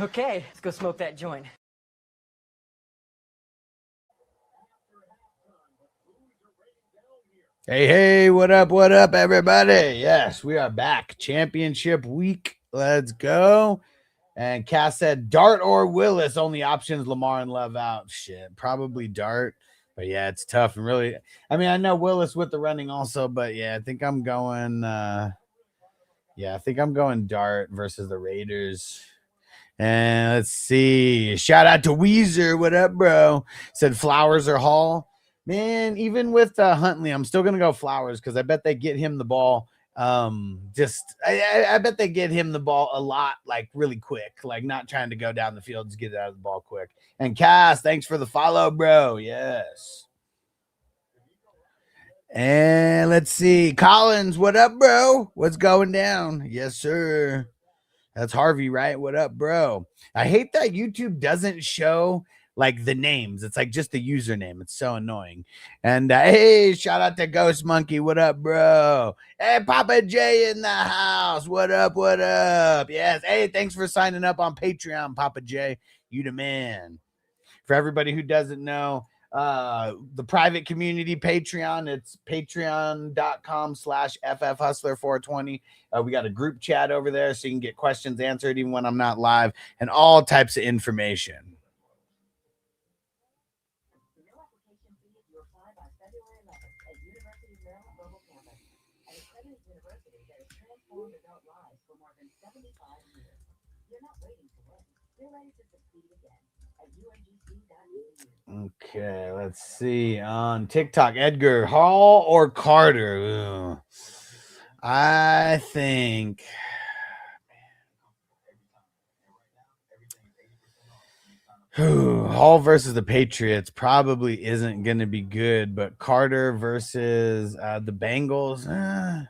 Okay, let's go smoke that joint. Hey, what up, everybody? Yes, we are back. Championship week. Let's go. And Cass said, Dart or Willis, only options Lamar and Love out. Shit, probably Dart. But yeah, it's tough. And really, I mean, I know Willis with the running also, but yeah, I think I'm going Dart versus the Raiders. And let's see. Shout out to Weezer. What up, bro? Said Flowers or Hall. Man, even with Huntley, I'm still gonna go Flowers because I bet they get him the ball. I bet they get him the ball a lot, like really quick, like not trying to go down the field, just get it out of the ball quick. And Cass, thanks for the follow, bro. Yes. And let's see, Collins, what up, bro? What's going down? Yes, sir. That's Harvey, right? What up, bro? I hate that YouTube doesn't show like the names. It's like just the username. It's so annoying. And hey, shout out to Ghost Monkey. What up, bro? Hey, Papa J in the house. What up? What up? Yes. Hey, thanks for signing up on Patreon, Papa J. You the man. For everybody who doesn't know, the private community Patreon, it's patreon.com/FFHustler420. We got a group chat over there so you can get questions answered even when I'm not live and all types of information. Okay, let's see. On TikTok, Edgar, Hall or Carter? Ugh. I think Hall versus the Patriots probably isn't going to be good, but Carter versus the Bengals. Yeah,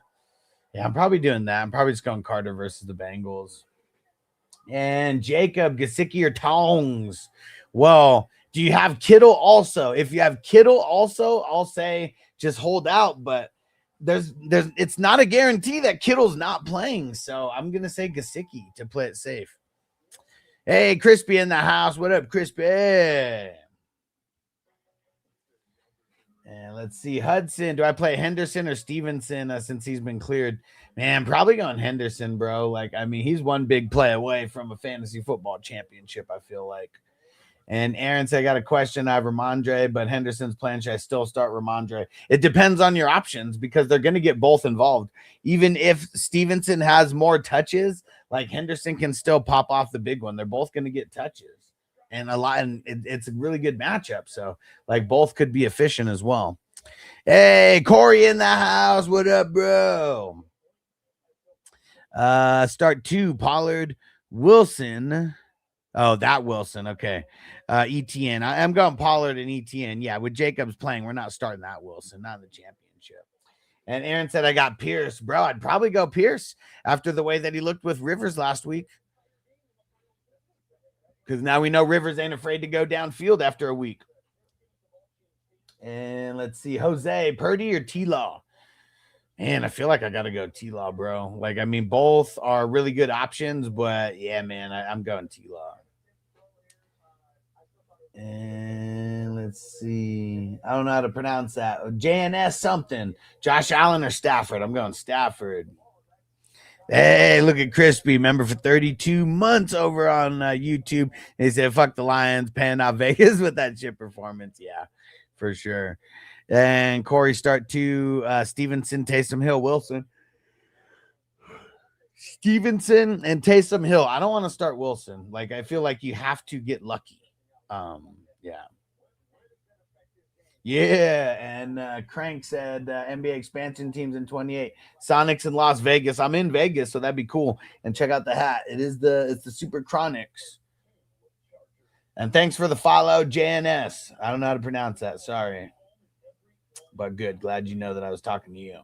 I'm probably doing that. I'm probably just going Carter versus the Bengals. And Jacob, Gesicki or Tongs? Well, do you have Kittle also? If you have Kittle also, I'll say just hold out, but there's it's not a guarantee that Kittle's not playing. So I'm gonna say Gesicki to play it safe. Hey, Crispy in the house. What up, Crispy? And let's see, Hudson. Do I play Henderson or Stevenson since he's been cleared? Man, probably going Henderson, bro. Like, I mean, he's one big play away from a fantasy football championship, I feel like. And Aaron said, I got a question. I have Ramondre, but Henderson's playing. Should I still start Ramondre? It depends on your options because they're going to get both involved. Even if Stevenson has more touches, like Henderson can still pop off the big one. They're both going to get touches and a lot. And it's a really good matchup. So, like, both could be efficient as well. Hey, Corey in the house. What up, bro? Start 2, Pollard, Wilson. Oh, that Wilson. Okay. ETN. I'm going Pollard and ETN. Yeah, with Jacobs playing, we're not starting that Wilson, not in the championship. And Aaron said, I got Pierce. Bro, I'd probably go Pierce after the way that he looked with Rivers last week. Because now we know Rivers ain't afraid to go downfield after a week. And let's see, Jose, Purdy or T-Law? Man, I feel like I got to go T-Law, bro. Like, I mean, both are really good options, but yeah, man, I'm going T-Law. And let's see. I don't know how to pronounce that. JNS something. Josh Allen or Stafford? I'm going Stafford. Hey, look at Crispy, member for 32 months over on YouTube. He said, fuck the Lions, paying out Vegas with that shit performance. Yeah, for sure. And Corey, start 2, Stevenson, Taysom Hill, Wilson. Stevenson and Taysom Hill. I don't want to start Wilson. Like, I feel like you have to get lucky. Yeah. Yeah, and Crank said NBA expansion teams in 28. Sonics in Las Vegas. I'm in Vegas, so that'd be cool. And check out the hat. It's the Super Chronics. And thanks for the follow, JNS. I don't know how to pronounce that. Sorry. But good. Glad you know that I was talking to you.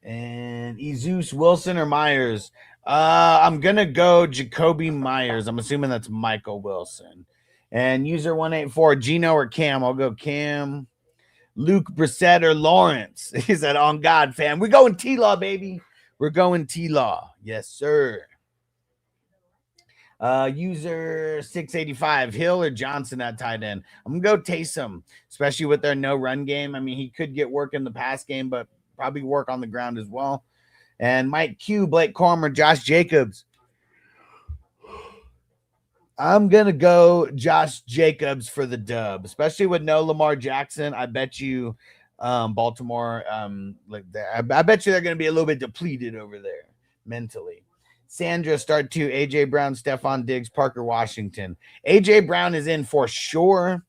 And Ezeus, Wilson, or Myers? I'm going to go Jacoby Myers. I'm assuming that's Michael Wilson. And user 184, Gino or Cam? I'll go Cam. Luke Brissett or Lawrence? He said, on God, fam. We're going T-Law, baby. We're going T-Law. Yes, sir. User 685, Hill or Johnson at tight end. I'm going to go Taysom, especially with their no run game. I mean, he could get work in the pass game, but probably work on the ground as well. And Mike Q, Blake Corum, or Josh Jacobs. I'm going to go Josh Jacobs for the dub, especially with no Lamar Jackson. I bet you Baltimore, I bet you they're going to be a little bit depleted over there mentally. Sandra, start 2, A.J. Brown, Stephon Diggs, Parker Washington. A.J. Brown is in for sure.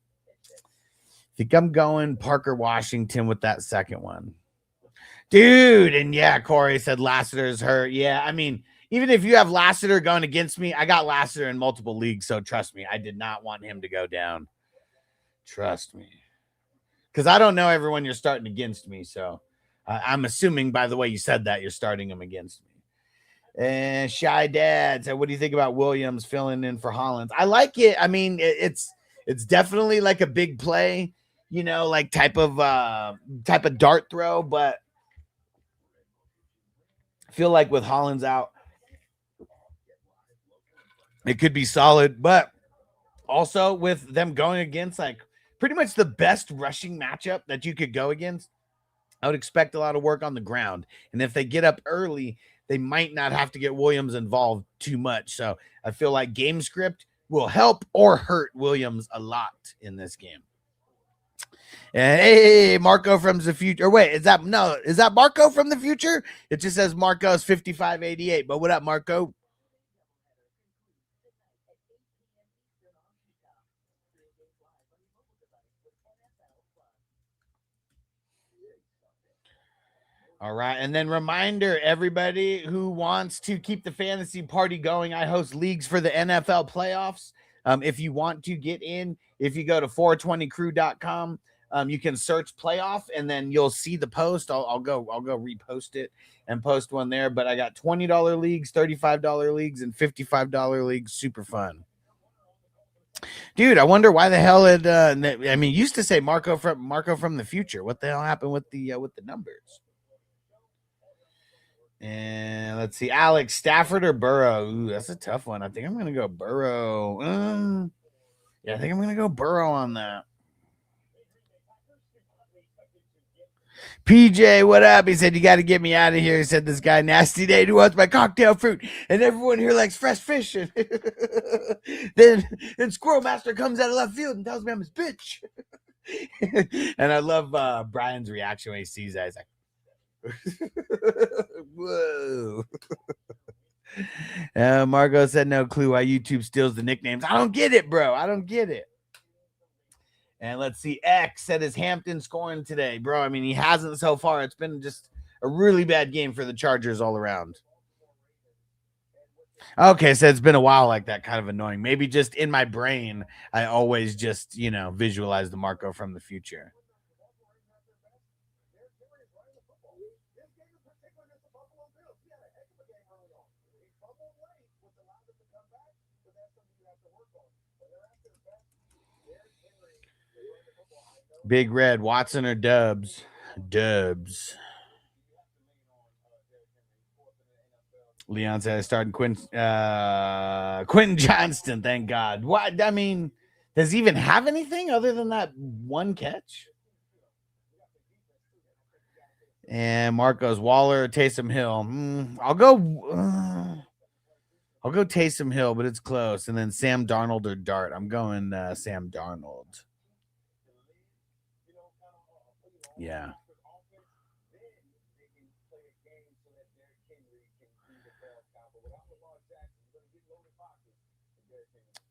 I think I'm going Parker Washington with that second one. Dude, and yeah, Corey said Lassiter's hurt. Yeah, I mean, even if you have Lassiter going against me, I got Lassiter in multiple leagues, so trust me, I did not want him to go down. Trust me. Because I don't know everyone you're starting against me, so I'm assuming by the way you said that, you're starting them against me. And Shy Dad said, what do you think about Williams filling in for Hollins? I like it. I mean, it's definitely like a big play, you know, like type of dart throw, but I feel like with Hollins out, it could be solid, but also with them going against like pretty much the best rushing matchup that you could go against, I would expect a lot of work on the ground. And if they get up early, they might not have to get Williams involved too much. So I feel like game script will help or hurt Williams a lot in this game. And hey, Marco from the future. Wait, is that Marco from the future? It just says Marco's 5588. But what up, Marco? All right. And then reminder, everybody who wants to keep the fantasy party going, I host leagues for the NFL playoffs. If you want to get in, if you go to 420crew.com, you can search playoff and then you'll see the post. I'll go repost it and post one there. But I got $20 leagues, $35 leagues, and $55 leagues. Super fun. Dude, I wonder why the hell it I mean, used to say Marco from the future. What the hell happened with the numbers? And let's see, Alex, Stafford or Burrow? Ooh, that's a tough one. I think I'm going to go Burrow. Yeah, I think I'm going to go Burrow on that. PJ, what up? He said, you got to get me out of here. He said, this guy, Nasty Nate, who wants my cocktail fruit. And everyone here likes fresh fish. then Squirrel Master comes out of left field and tells me I'm his bitch. And I love Brian's reaction when he sees that. He's like, whoa. Margot said no clue why YouTube steals the nicknames. I don't get it, bro. I don't get it. And let's see, X said, is Hampton scoring today? Bro, I mean, he hasn't so far. It's been just a really bad game for the Chargers all around. Okay, so it's been a while like that, kind of annoying. Maybe just in my brain, I always just, visualize the Marco from the future. Big Red, Watson or Dubs? Dubs. Leon said I started Quentin Johnston, thank God. What? I mean, does he even have anything other than that one catch? And Marcos, Waller or Taysom Hill? I'll go Taysom Hill, but it's close. And then Sam Darnold or Dart? I'm going Sam Darnold. Yeah.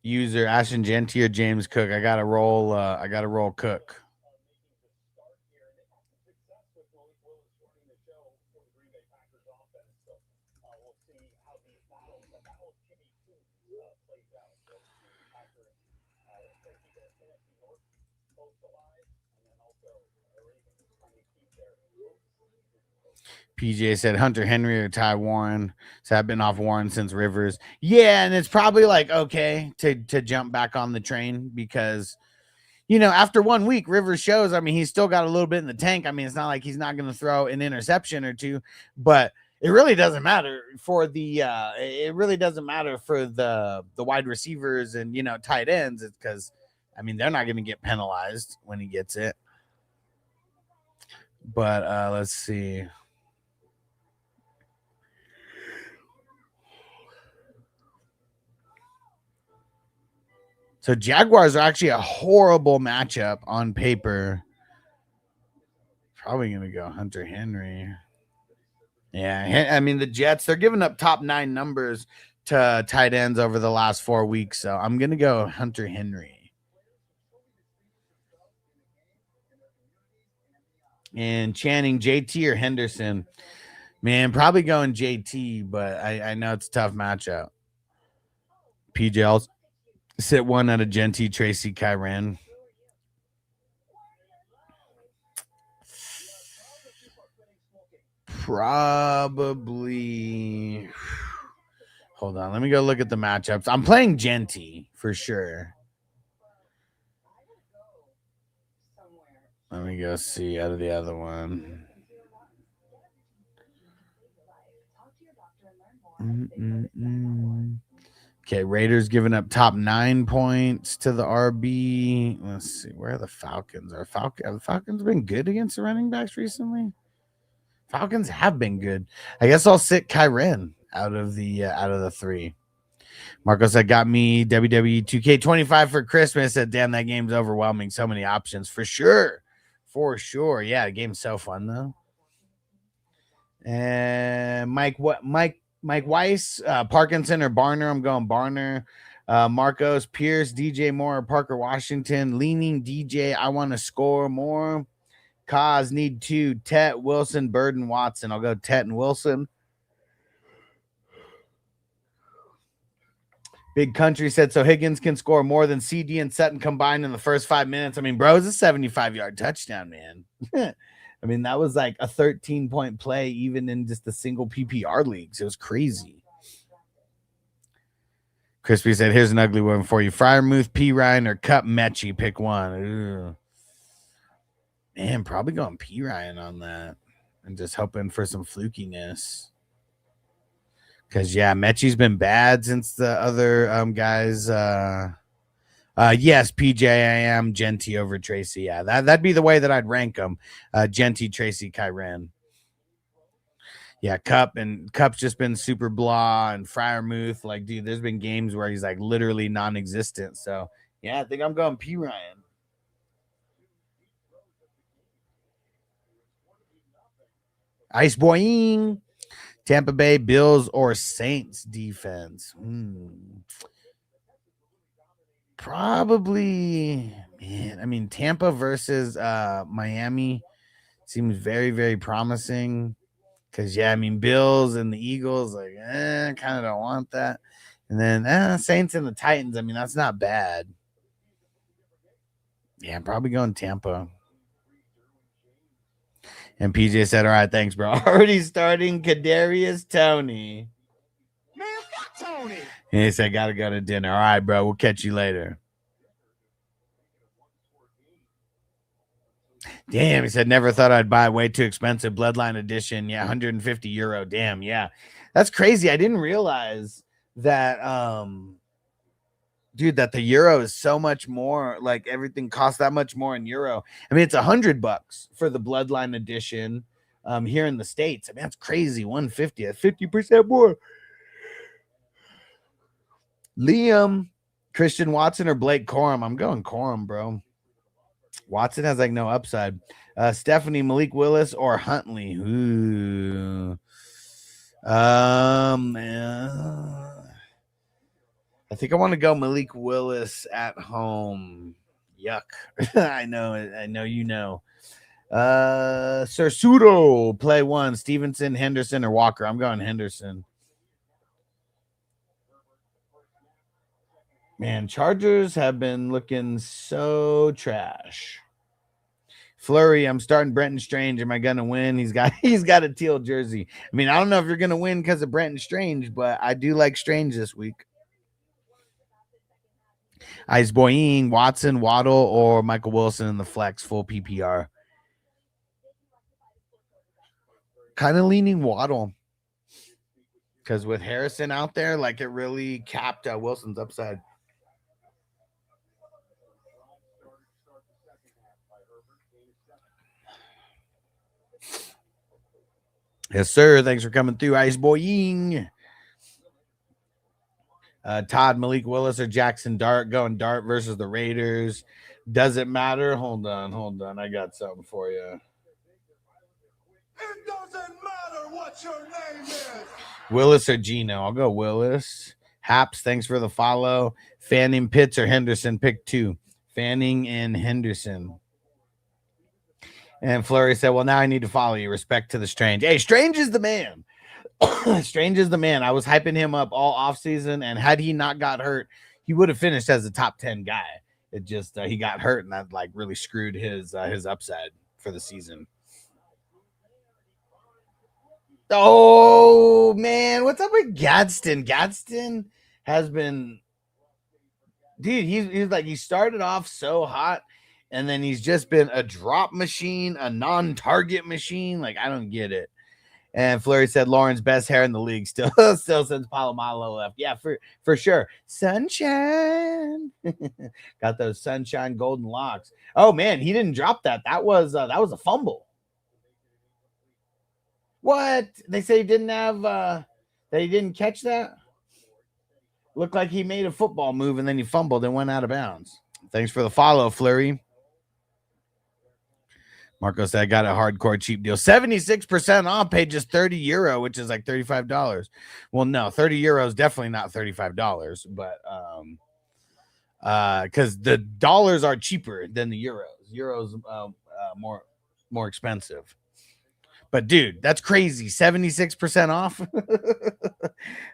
User Ashton Genty or James Cook? I gotta roll Cook. PJ said Hunter Henry or Ty Warren. So I've been off Warren since Rivers. Yeah, and it's probably like okay to jump back on the train because after 1 week, Rivers shows. I mean, he's still got a little bit in the tank. I mean, it's not like he's not going to throw an interception or two, but it really doesn't matter for the wide receivers and tight ends. It's because they're not going to get penalized when he gets it. But let's see. So Jaguars are actually a horrible matchup on paper. Probably going to go Hunter Henry. Yeah, the Jets, they're giving up top 9 numbers to tight ends over the last 4 weeks. So I'm going to go Hunter Henry. And Channing, JT or Henderson? Man, probably going JT, but I know it's a tough matchup. PJ, I'll sit one out of Genty, Tracy, Kyren. Probably. Hold on. Let me go look at the matchups. I'm playing Genty for sure. Let me go see out of the other one. Okay, Raiders giving up top 9 points to the RB. Let's see. Where are the Falcons? Have the Falcons been good against the running backs recently? Falcons have been good. I guess I'll sit Kyren out of the 3. Marco said, got me WWE 2K25 for Christmas. Said, damn, that game's overwhelming. So many options. For sure. Yeah, the game's so fun, though. And Mike Weiss, Parkinson or Barner. I'm going Barner. Marcos, Pierce, DJ Moore, Parker Washington. Leaning DJ, I want to score more. Kaz, need 2. Tet, Wilson, Burden, Watson. I'll go Tet and Wilson. Big Country said, so Higgins can score more than CD and Sutton combined in the first 5 minutes. Bro, it's a 75-yard touchdown, man. That was like a 13-point play even in just the single PPR leagues. It was crazy. Crispy said, here's an ugly one for you. Fryermuth, P. Ryan, or Cup Mechie. Pick one. Ugh. Man, probably going P. Ryan on that. And just hoping for some flukiness. Because, yeah, Mechie's been bad since the other guys. Yes, PJ, I am Genty over Tracy. Yeah, that'd be the way that I'd rank them. Genty, Tracy, Kyren. Yeah, Cup's just been super blah, and Fryermuth, like, dude, there's been games where he's like literally non-existent. So, yeah, I think I'm going P. Ryan. Ice Boying. Tampa Bay, Bills, or Saints defense. Probably, man. Tampa versus Miami seems very, very promising. Because, yeah, Bills and the Eagles, like, kind of don't want that. And then Saints and the Titans, that's not bad. Yeah, I'm probably going Tampa. And PJ said, all right, thanks, bro. Already starting Kadarius Toney. Man, fuck Tony. And he said, got to go to dinner. All right, bro. We'll catch you later. Damn, he said, never thought I'd buy way too expensive Bloodline Edition. Yeah, €150. Damn, yeah. That's crazy. I didn't realize that, dude, that the euro is so much more. Like, everything costs that much more in euro. It's $100 for the Bloodline Edition here in the States. That's crazy. $150, 50% more. Liam, Christian Watson, or Blake Corum? I'm going Corum, bro. Watson has like no upside. Stephanie, Malik Willis, or Huntley? Ooh. I think I want to go Malik Willis at home. Yuck. I know, you know. Cersudo, play 1. Stevenson, Henderson, or Walker? I'm going Henderson. Man, Chargers have been looking so trash. Flurry, I'm starting Brenton Strange. Am I gonna win? He's got a teal jersey. I don't know if you're gonna win because of Brenton Strange, but I do like Strange this week. Ice Boying, Watson, Waddle, or Michael Wilson in the flex, full PPR. Kind of leaning Waddle. Because with Harrison out there, like it really capped Wilson's upside. Yes, sir. Thanks for coming through, Ice Boying. Todd, Malik Willis, or Jackson Dart going Dart versus the Raiders. Does it matter? Hold on. I got something for you. It doesn't matter what your name is. Willis or Gino? I'll go Willis. Haps, thanks for the follow. Fanning, Pitts, or Henderson? Pick 2. Fanning and Henderson. And Flurry said, well, now I need to follow you. Respect to the Strange. Hey, Strange is the man. Strange is the man. I was hyping him up all offseason, and had he not got hurt, he would have finished as a top 10 guy. It just he got hurt, and that like really screwed his upside for the season. Oh man, what's up with Gadsden? Gadsden has been, dude. He's like, he started off so hot, and then he's just been a drop machine, a non-target machine. Like, I don't get it. And Flurry said Lauren's best hair in the league still since Palomalo left. Yeah, for sure. Sunshine. Got those sunshine golden locks. Oh man, he didn't drop that. That was a fumble. What? They say he didn't have that he didn't catch that? Looked like he made a football move and then he fumbled and went out of bounds. Thanks for the follow, Flurry. Marco said, I got a hardcore cheap deal. 76% off, paid just €30, which is like $35. Well, no, €30 is definitely not $35, but because the dollars are cheaper than the euros. Euros more expensive. But dude, that's crazy. 76% off.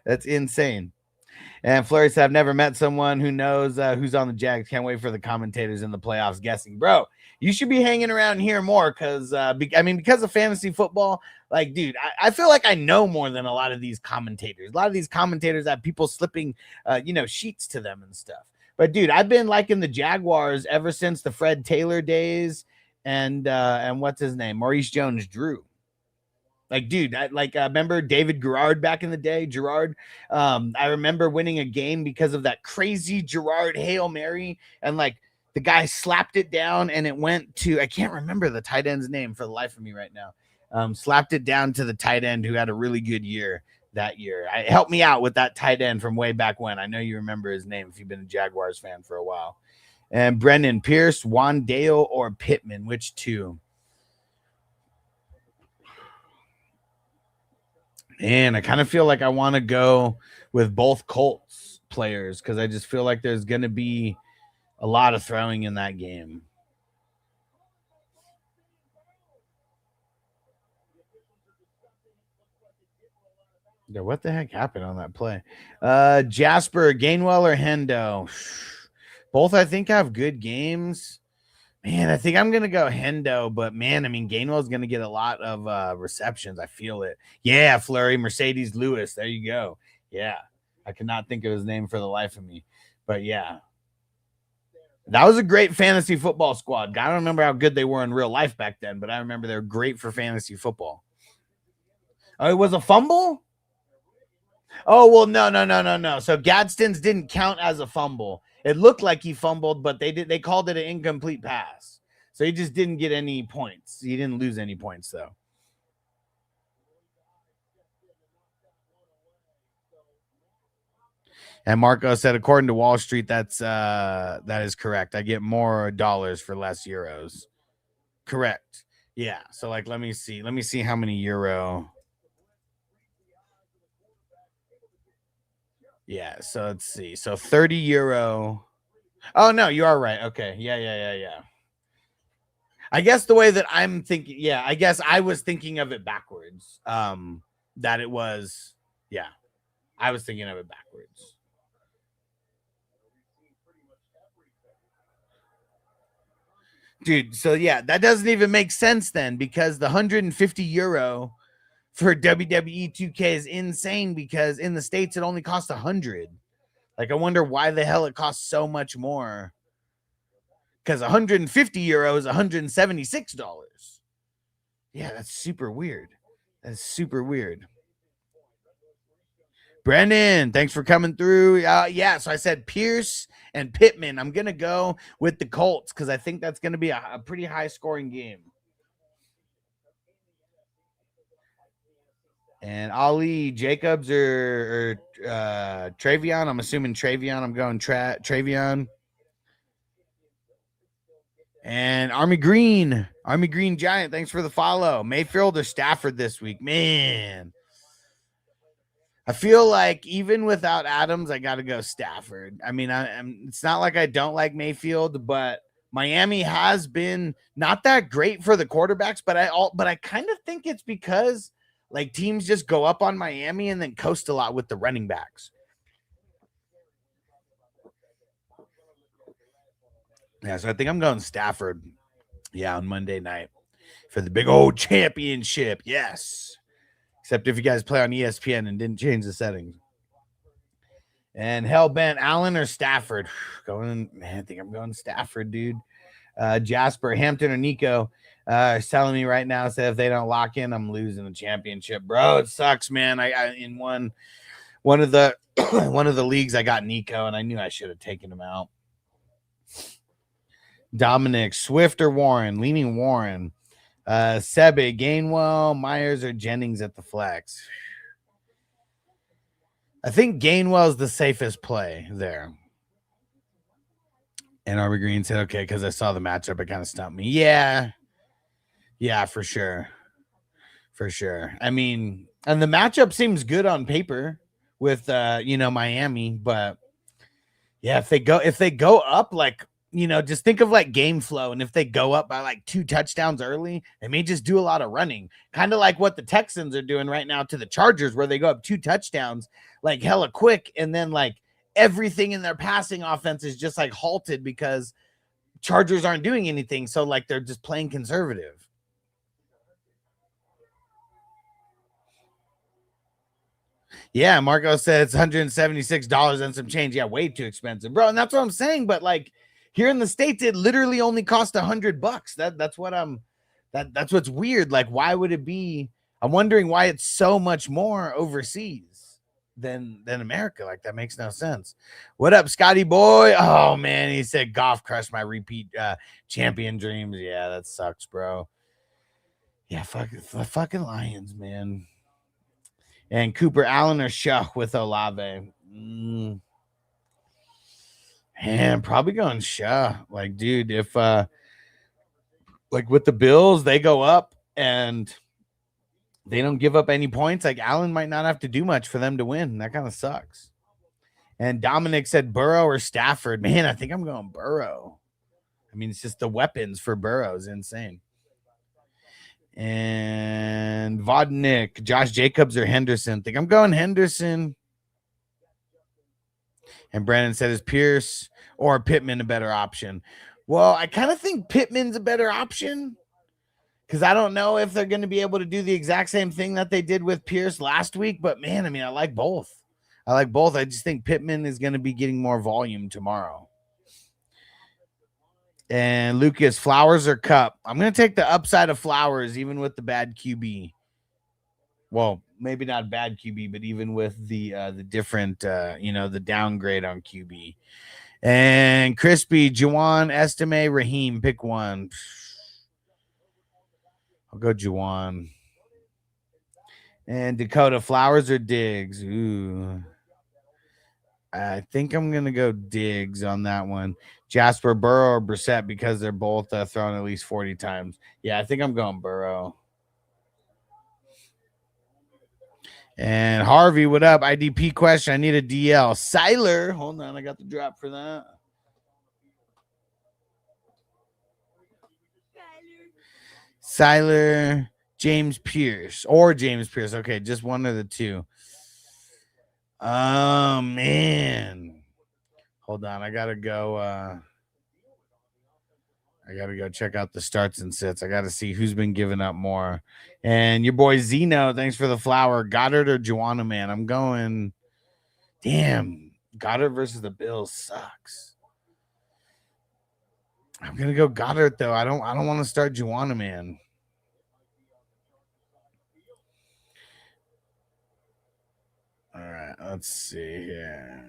That's insane. And Flurry said, I've never met someone who knows who's on the Jags. Can't wait for the commentators in the playoffs guessing. Bro, you should be hanging around here more because, because of fantasy football, like, dude, I feel like I know more than a lot of these commentators. A lot of these commentators have people slipping, sheets to them and stuff. But, dude, I've been liking the Jaguars ever since the Fred Taylor days and what's his name? Maurice Jones-Drew. Like, dude, I remember David Garrard back in the day. Gerard, I remember winning a game because of that crazy Gerard Hail Mary. And, like, the guy slapped it down and it went to, I can't remember the tight end's name for the life of me right now. Slapped it down to the tight end who had a really good year that year. Help me out with that tight end from way back when. I know you remember his name if you've been a Jaguars fan for a while. And Brendan Pierce, Wandale, or Pittman, which two? And I kind of feel like I want to go with both Colts players because I just feel like there's going to be a lot of throwing in that game. Yeah, what the heck happened on that play? Jasper, Gainwell, or Hendo? Both, I think, have good games. Man, I think I'm going to go Hendo, but man, I mean, Gainwell's going to get a lot of receptions. I feel it. Yeah, Flurry, Mercedes Lewis. There you go. Yeah, I cannot think of his name for the life of me. But yeah, that was a great fantasy football squad. I don't remember how good they were in real life back then, but I remember they were great for fantasy football. Oh, it was a fumble? Oh, well, no. So Gadsden's didn't count as a fumble. It looked like he fumbled, but they called it an incomplete pass. So he just didn't get any points. He didn't lose any points, though. And Marco said, according to Wall Street, that is correct. I get more dollars for less euros. Correct. Yeah. So, like, let me see. Let me see how many euro. Yeah, so let's see. So 30 euro. Oh, no, you are right. Okay. Yeah. I guess the way that I'm thinking, yeah, I guess I was thinking of it backwards. That it was, yeah, I was thinking of it backwards. Dude, so yeah, that doesn't even make sense then because the 150 euro for WWE 2K is insane because in the States it only costs 100. Like, I wonder why the hell it costs so much more. Because 150 euro is $176. Yeah, that's super weird. That's super weird. Brennan, thanks for coming through. Yeah, so I said Pierce and Pittman. I'm going to go with the Colts because I think that's going to be a pretty high-scoring game. And Ali, Jacobs or Travion. I'm assuming Travion. I'm going Travion. And Army Green Giant, thanks for the follow. Mayfield or Stafford this week? Man, I feel like even without Adams, I got to go Stafford. I mean, it's not like I don't like Mayfield, but Miami has been not that great for the quarterbacks. But I kind of think it's because like teams just go up on Miami and then coast a lot with the running backs. Yeah, so I think I'm going Stafford. Yeah, on Monday night for the big old championship. Yes. Except if you guys play on ESPN and didn't change the settings. And Hellbent, Allen or Stafford? I think I'm going Stafford, dude. Jasper, Hampton, or Nico is telling me right now, say if they don't lock in, I'm losing the championship, bro. It sucks, man. I in one of the one of the leagues I got Nico, and I knew I should have taken him out. Dominic, Swift or Warren? Leaning Warren. Sebe, Gainwell, Myers, or Jennings at the flex? I think Gainwell is the safest play there. And Arby Green said, okay, because I saw the matchup, it kind of stumped me. Yeah, for sure. For sure. I mean, and the matchup seems good on paper with Miami, but yeah, if they go up like, just think of like game flow. And if they go up by like 2 touchdowns early, they may just do a lot of running. Kind of like what the Texans are doing right now to the Chargers, where they go up 2 touchdowns, like hella quick. And then like everything in their passing offense is just like halted because Chargers aren't doing anything. So like they're just playing conservative. Yeah, Marco said it's $176 and some change. Yeah, way too expensive, bro. And that's what I'm saying. But like here in the States, it literally only cost $100. That's what's weird. Like, why would it be? I'm wondering why it's so much more overseas than America. Like, that makes no sense. What up, Scotty boy? Oh man, he said Goff crushed my repeat champion dreams. Yeah, that sucks, bro. Yeah, fucking Lions, man. And Cooper Allen or Shuck with Olave. Man, probably going Shuck. Like, dude, if like with the Bills, they go up and they don't give up any points, like Allen might not have to do much for them to win. That kind of sucks. And Dominic said Burrow or Stafford. Man, I think I'm going Burrow. I mean, it's just the weapons for Burrow is insane. And Vodnik, Josh Jacobs or Henderson? I think I'm going Henderson. And Brandon said, is Pierce or Pittman a better option? Well, I kind of think Pittman's a better option because I don't know if they're going to be able to do the exact same thing that they did with Pierce last week. But, man, I mean, I like both. I just think Pittman is going to be getting more volume tomorrow. And Lucas, Flowers or Cup? I'm going to take the upside of Flowers, even with the bad QB. Well, maybe not bad QB, but even with the different, the downgrade on QB. And Crispy, Juwan, Estime, Raheem, pick one. I'll go Juwan. And Dakota, Flowers or Diggs? Ooh. I think I'm going to go Diggs on that one. Jasper, Burrow, or Brissett because they're both thrown at least 40 times. Yeah, I think I'm going Burrow. And Harvey, what up? IDP question. I need a DL. Siler. Hold on. I got the drop for that. Siler, James Pierce. Okay, just one of the two. Oh, man. Hold on. I got to go check out the starts and sits. I got to see who's been giving up more. And your boy Zeno, thanks for the flower. Goddard or Juana, man? I'm going. Damn, Goddard versus the Bills sucks. I'm gonna go Goddard though. I don't want to start Juana, man. All right, let's see here.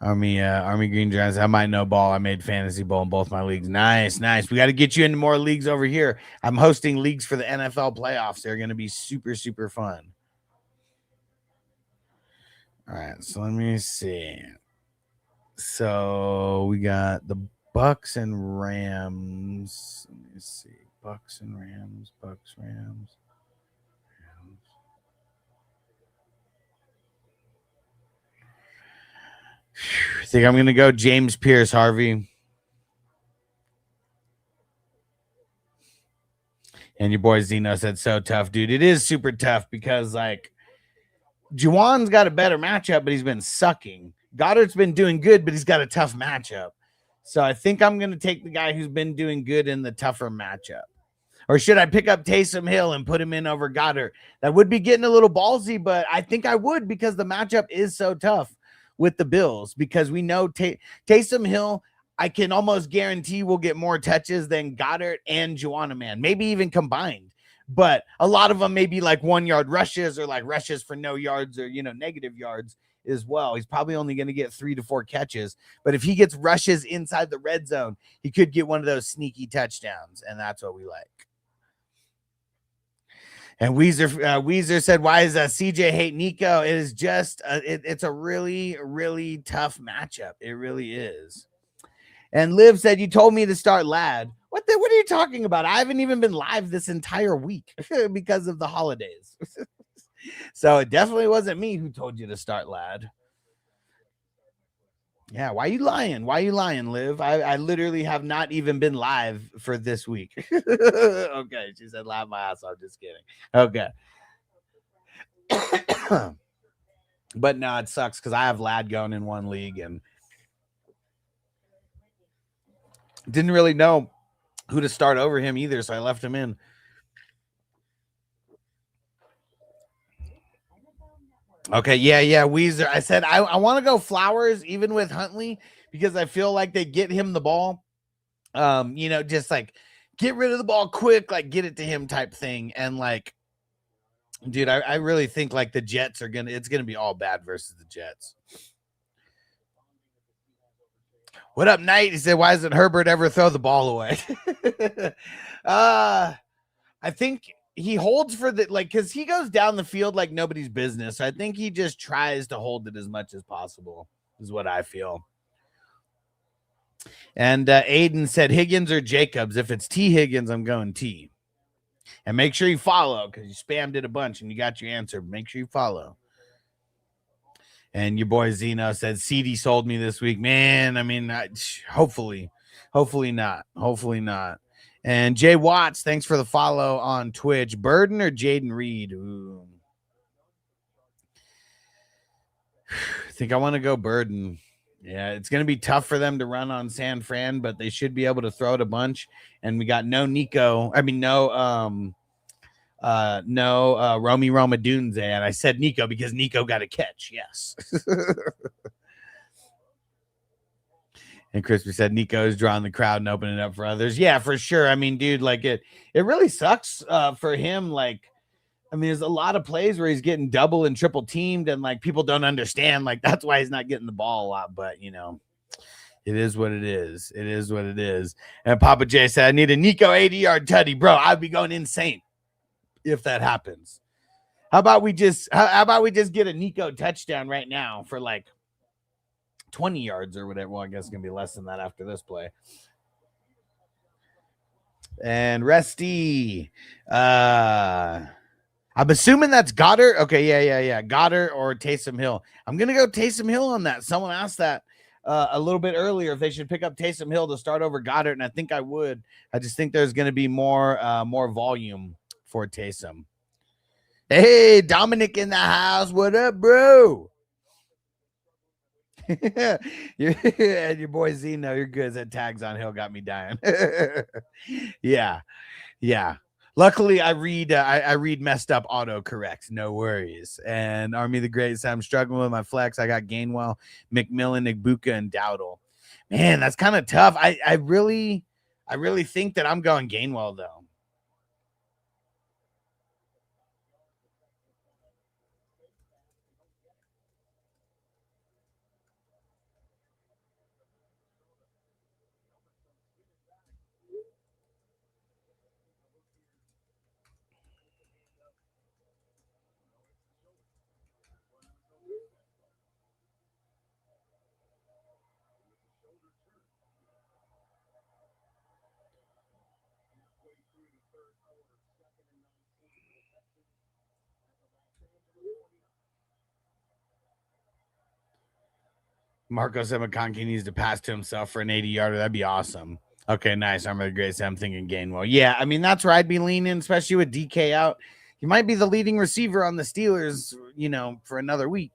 Army Green Giants. I might know ball. I made fantasy bowl in both my leagues. Nice. We got to get you into more leagues over here. I'm hosting leagues for the NFL playoffs. They're going to be super, super fun. All right, so let me see. So we got the Bucks and Rams. Let me see. Bucks and Rams. Rams. I think I'm going to go James Pierce, Harvey. And your boy Zeno said so tough, dude. It is super tough because, like, Juwan's got a better matchup, but he's been sucking. Goddard's been doing good, but he's got a tough matchup. So I think I'm going to take the guy who's been doing good in the tougher matchup. Or should I pick up Taysom Hill and put him in over Goddard? That would be getting a little ballsy, but I think I would because the matchup is so tough with the Bills because we know Taysom Hill, I can almost guarantee will get more touches than Goddard and Juwan, man, maybe even combined. But a lot of them may be like 1 yard rushes or like rushes for no yards or, negative yards as well. He's probably only going to get 3 to 4 catches. But if he gets rushes inside the red zone, he could get one of those sneaky touchdowns. And that's what we like. And Weezer said, why is CJ hate Nico? It is just, it's a really, really tough matchup. It really is. And Liv said, you told me to start Lad. What are you talking about? I haven't even been live this entire week because of the holidays. So it definitely wasn't me who told you to start Lad. Yeah, why are you lying? Liv? I literally have not even been live for this week. Okay, she said laugh my ass off. Just kidding. Okay. But no, it sucks because I have Lad going in one league and didn't really know who to start over him either, so I left him in. Okay, yeah, Weezer. I said I want to go Flowers even with Huntley because I feel like they get him the ball. Just like get rid of the ball quick, like get it to him type thing. And like, dude, I really think like the Jets it's gonna be all bad versus the Jets. What up, Knight? He said, why doesn't Herbert ever throw the ball away? I think he holds for because he goes down the field like nobody's business. I think he just tries to hold it as much as possible, is what I feel. And Aiden said Higgins or Jacobs. If it's T. Higgins, I'm going T. And make sure you follow because you spammed it a bunch and you got your answer. Make sure you follow. And your boy Zeno said CD sold me this week. Man, I mean, hopefully not. And Jay Watts, thanks for the follow on Twitch. Burden or Jaden Reed? Ooh. I think I want to go Burden. Yeah, it's going to be tough for them to run on San Fran, but they should be able to throw it a bunch. And we got no Romy Romadunze. And I said Nico because Nico got a catch. Yes. And Crispy said Nico is drawing the crowd and opening it up for others. Yeah, for sure. I mean, dude, like it really sucks for him. Like, I mean, there's a lot of plays where he's getting double and triple teamed, and like people don't understand. Like, that's why he's not getting the ball a lot. But it is what it is. It is what it is. And Papa J said, I need a Nico 80-yard tutty, bro. I'd be going insane if that happens. How about we just get a Nico touchdown right now for like 20 yards or whatever. Well, I guess it's going to be less than that after this play. And Resty. I'm assuming that's Goddard. Okay, yeah. Goddard or Taysom Hill. I'm going to go Taysom Hill on that. Someone asked that a little bit earlier if they should pick up Taysom Hill to start over Goddard, and I think I would. I just think there's going to be more volume for Taysom. Hey, Dominic in the house. What up, bro? And your boy Zeno, you're good. That tags on Hill got me dying. Yeah. Luckily, I read messed up autocorrect. No worries. And Army the Great said I'm struggling with my flex. I got Gainwell, McMillan, Igbuka, and Dowdle. Man, that's kind of tough. I really I really think that I'm going Gainwell, though. Marcos McConkey needs to pass to himself for an 80-yarder. That'd be awesome. Okay, nice. I'm really great. So I'm thinking Gainwell. Yeah, I mean, that's where I'd be leaning, especially with DK out. He might be the leading receiver on the Steelers, for another week.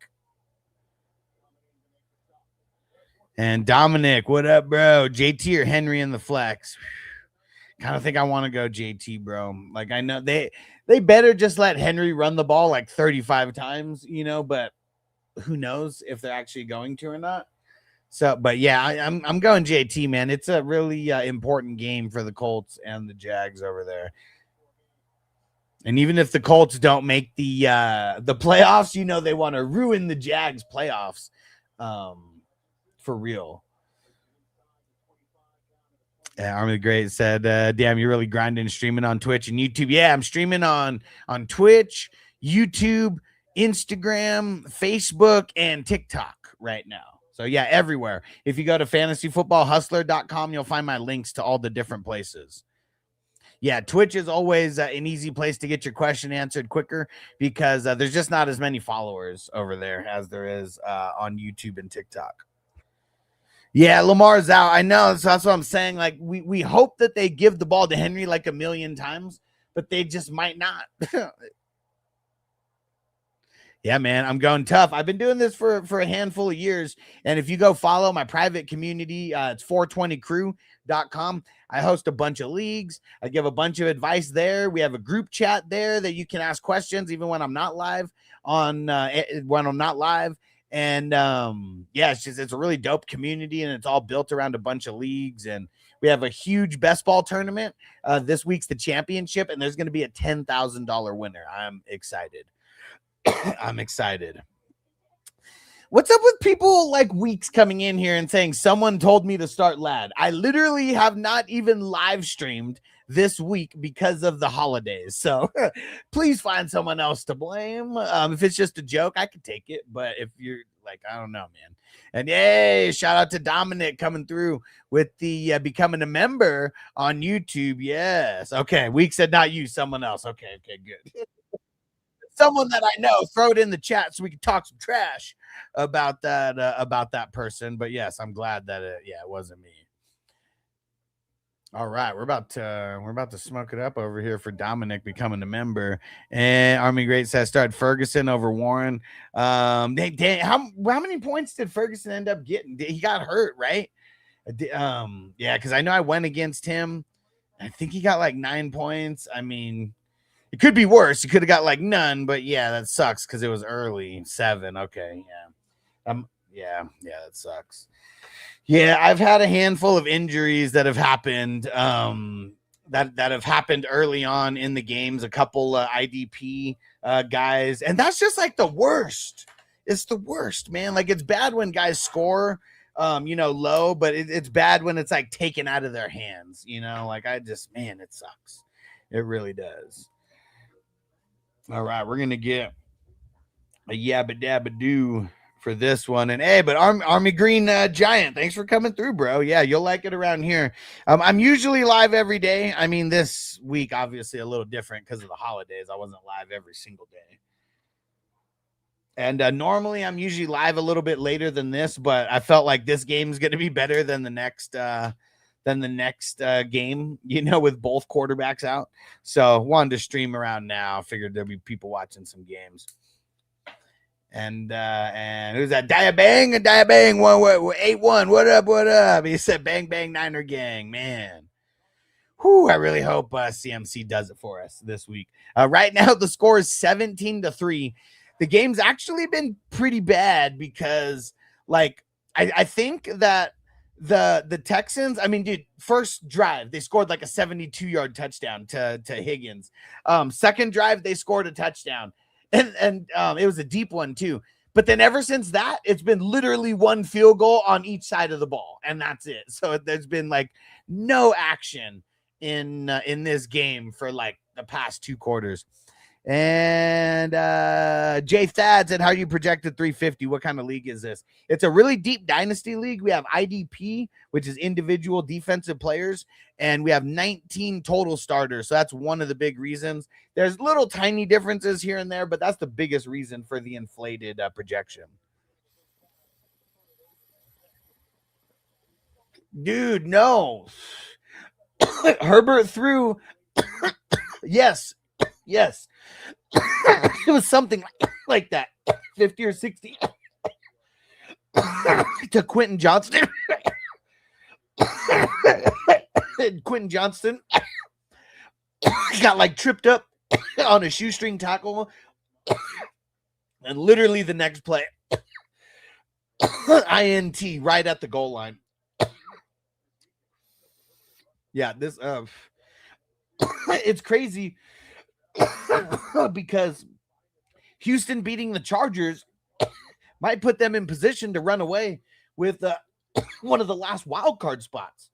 And Dominic, what up, bro? JT or Henry in the flex? Kind of think I want to go JT, bro. Like, I know they better just let Henry run the ball like 35 times, but who knows if they're actually going to or not. So, but yeah, I'm going JT, man. It's a really important game for the Colts and the Jags over there. And even if the Colts don't make the playoffs, they want to ruin the Jags playoffs, for real. Yeah, Army the Great said, damn, you're really grinding streaming on Twitch and YouTube. Yeah, I'm streaming on Twitch, YouTube, Instagram, Facebook, and TikTok right now. So yeah, everywhere. If you go to fantasyfootballhustler.com, you'll find my links to all the different places. Yeah, Twitch is always an easy place to get your question answered quicker because there's just not as many followers over there as there is on YouTube and TikTok. Yeah, Lamar's out. I know. So that's what I'm saying. Like, we hope that they give the ball to Henry like a million times, but they just might not. Yeah, man, I'm going tough. I've been doing this for a handful of years. And if you go follow my private community, it's 420crew.com. I host a bunch of leagues. I give a bunch of advice there. We have a group chat there that you can ask questions even when I'm not live And yeah, it's a really dope community, and it's all built around a bunch of leagues. And we have a huge best ball tournament. This week's the championship, and there's going to be a $10,000 winner. I'm excited. I'm excited. What's up with people like weeks coming in here and saying someone told me to start Lad? I literally have not even live streamed this week because of the holidays. So please find someone else to blame. If it's just a joke, I can take it. But if you're like, I don't know, man. And yay, shout out to Dominic coming through with the becoming a member on YouTube. Yes. Okay. Week said not you, someone else. Okay, good. Someone that I know, throw it in the chat so we can talk some trash about that person. But yes, I'm glad that it wasn't me. All right, we're about to smoke it up over here for Dominic becoming a member. And Army Great says start Ferguson over Warren. How many points did Ferguson end up getting? He got hurt, right? Yeah, because I know I went against him. I think he got like 9 points. I mean, it could be worse. He could have got like none, but yeah, that sucks because it was early. 7. Okay, yeah. Yeah, that sucks. Yeah, I've had a handful of injuries that have happened. That have happened early on in the games. A couple IDP guys, and that's just like the worst. It's the worst, man. Like, it's bad when guys score, low, but it's bad when it's like taken out of their hands. Like, it sucks. It really does. All right, we're gonna get a yabba dabba doo for this one. And hey, but Army Green Giant, thanks for coming through, bro. Yeah, you'll like it around here. I'm usually live every day. I mean, this week obviously a little different because of the holidays. I wasn't live every single day. And normally I'm usually live a little bit later than this, but I felt like this game is going to be better than the next game, with both quarterbacks out. So wanted to stream around now. Figured there'd be people watching some games. And who's that? Diabang 81. What up? He said bang bang Niner gang, man. Whew, I really hope CMC does it for us this week. Right now the score is 17-3. The game's actually been pretty bad because, like, I think that the Texans, I mean, dude, first drive, they scored like a 72-yard touchdown to Higgins. Second drive, they scored a touchdown. And it was a deep one too. But then ever since that, it's been literally one field goal on each side of the ball, and that's it. So there's been like no action in this game for like the past 2 quarters. And Jay Thad said, how do you project the 350? What kind of league is this? It's a really deep dynasty league. We have IDP, which is individual defensive players, and we have 19 total starters. So that's one of the big reasons. There's little tiny differences here and there, but that's the biggest reason for the inflated projection. Dude, no. Herbert threw. Yes. It was something like that. 50 or 60 to Quentin Johnston. Quentin Johnston got like tripped up on a shoestring tackle. And literally the next play, INT right at the goal line. Yeah, this it's crazy because Houston beating the Chargers might put them in position to run away with one of the last wild card spots.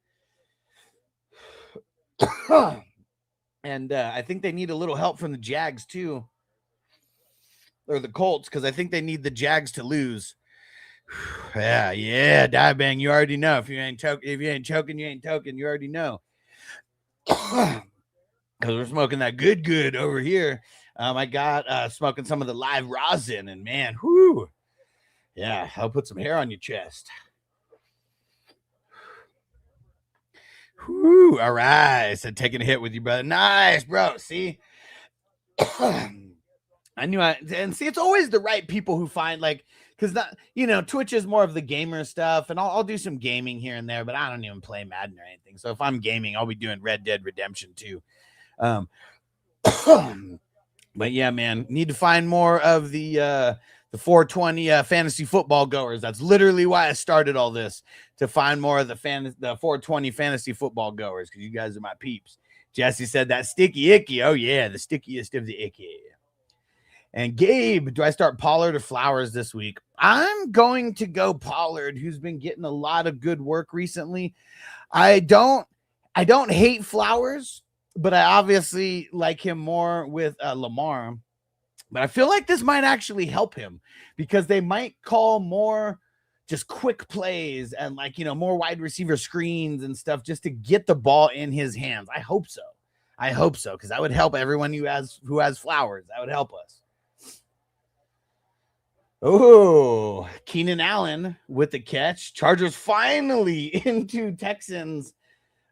And I think they need a little help from the Jags too, or the Colts, because I think they need the Jags to lose. Yeah, dive bang. You already know. If you ain't choking, you ain't toking. You already know. Because we're smoking that good over here. I got smoking some of the live rosin, and man, whoo, yeah, I'll put some hair on your chest. Whoo, all right. Said taking a hit with you, brother. Nice, bro. See, I knew and see, it's always the right people who find like, because that, Twitch is more of the gamer stuff, and I'll do some gaming here and there, but I don't even play Madden or anything. So if I'm gaming, I'll be doing Red Dead Redemption 2. But yeah, man, need to find more of the 420 fantasy football goers. That's literally why I started all this, to find more of the 420 fantasy football goers, because you guys are my peeps. Jesse said that sticky icky. Oh yeah, the stickiest of the icky. And Gabe, do I start Pollard or Flowers this week? I'm going to go Pollard, who's been getting a lot of good work recently. I don't hate Flowers, but I obviously like him more with Lamar. But I feel like this might actually help him, because they might call more just quick plays and more wide receiver screens and stuff just to get the ball in his hands. I hope so, because that would help everyone who has Flowers. That would help us. Oh, Keenan Allen with the catch. Chargers finally into Texans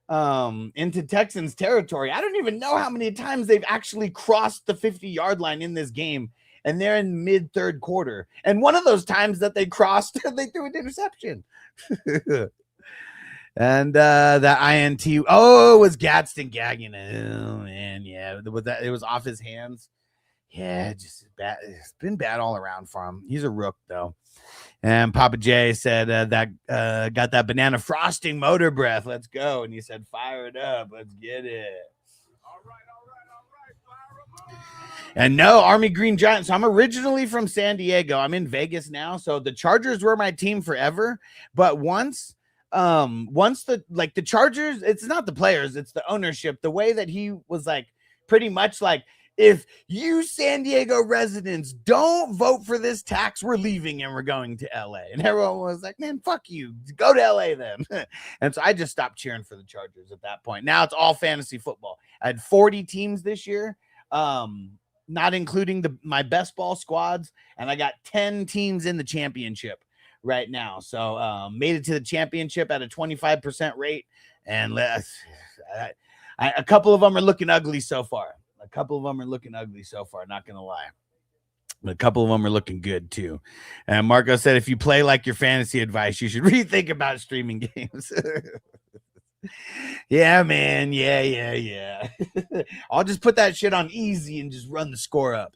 territory. I don't even know how many times they've actually crossed the 50-yard line in this game, and they're in mid-third quarter. And one of those times that they crossed, they threw an interception. And that INT, it was Gadsden gagging. Oh man, yeah, it was off his hands. Yeah, just bad. It's been bad all around for him. He's a rook, though. And Papa J said that got that banana frosting motor breath. Let's go. And he said, fire it up. Let's get it. All right. Fire 'em up. And no, Army Green Giant. So I'm originally from San Diego. I'm in Vegas now. So the Chargers were my team forever. But once the Chargers, it's not the players, it's the ownership. The way that he was like, pretty much like, if you San Diego residents don't vote for this tax, we're leaving and we're going to LA. And everyone was like, man, fuck you. Go to LA then. And so I just stopped cheering for the Chargers at that point. Now it's all fantasy football. I had 40 teams this year, not including my best ball squads. And I got 10 teams in the championship right now. So made it to the championship at a 25% rate. And a couple of them are looking ugly so far. Not going to lie. But a couple of them are looking good, too. And Marco said, if you play like your fantasy advice, you should rethink about streaming games. Yeah, man. Yeah. I'll just put that shit on easy and just run the score up.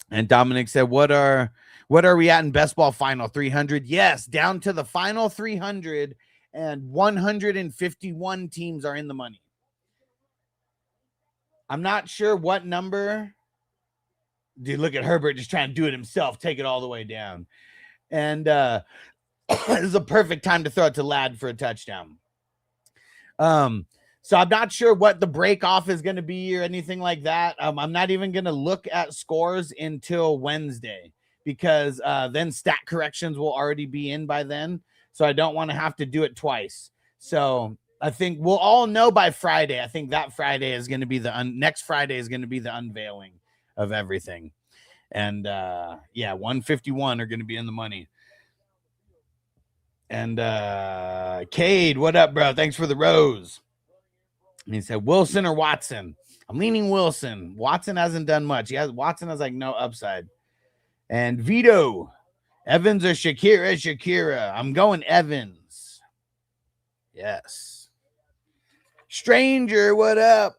And Dominic said, what are What are we at in best ball final? 300? Yes, down to the final 300, and 151 teams are in the money. I'm not sure what number. Dude, look at Herbert just trying to do it himself. Take it all the way down. And this is a perfect time to throw it to Ladd for a touchdown. So I'm not sure what the break off is going to be or anything like that. I'm not even going to look at scores until Wednesday, because then stat corrections will already be in by then. So I don't want to have to do it twice. So I think we'll all know by Friday. I think that Friday is going to be next Friday is going to be the unveiling of everything. And yeah, 151 are going to be in the money. And Cade, what up, bro? Thanks for the rose. And he said Wilson or Watson. I'm leaning Wilson. Watson hasn't done much. Watson has like no upside. And Vito, Evans or Shakira. I'm going Evans. Yes. Stranger, what up?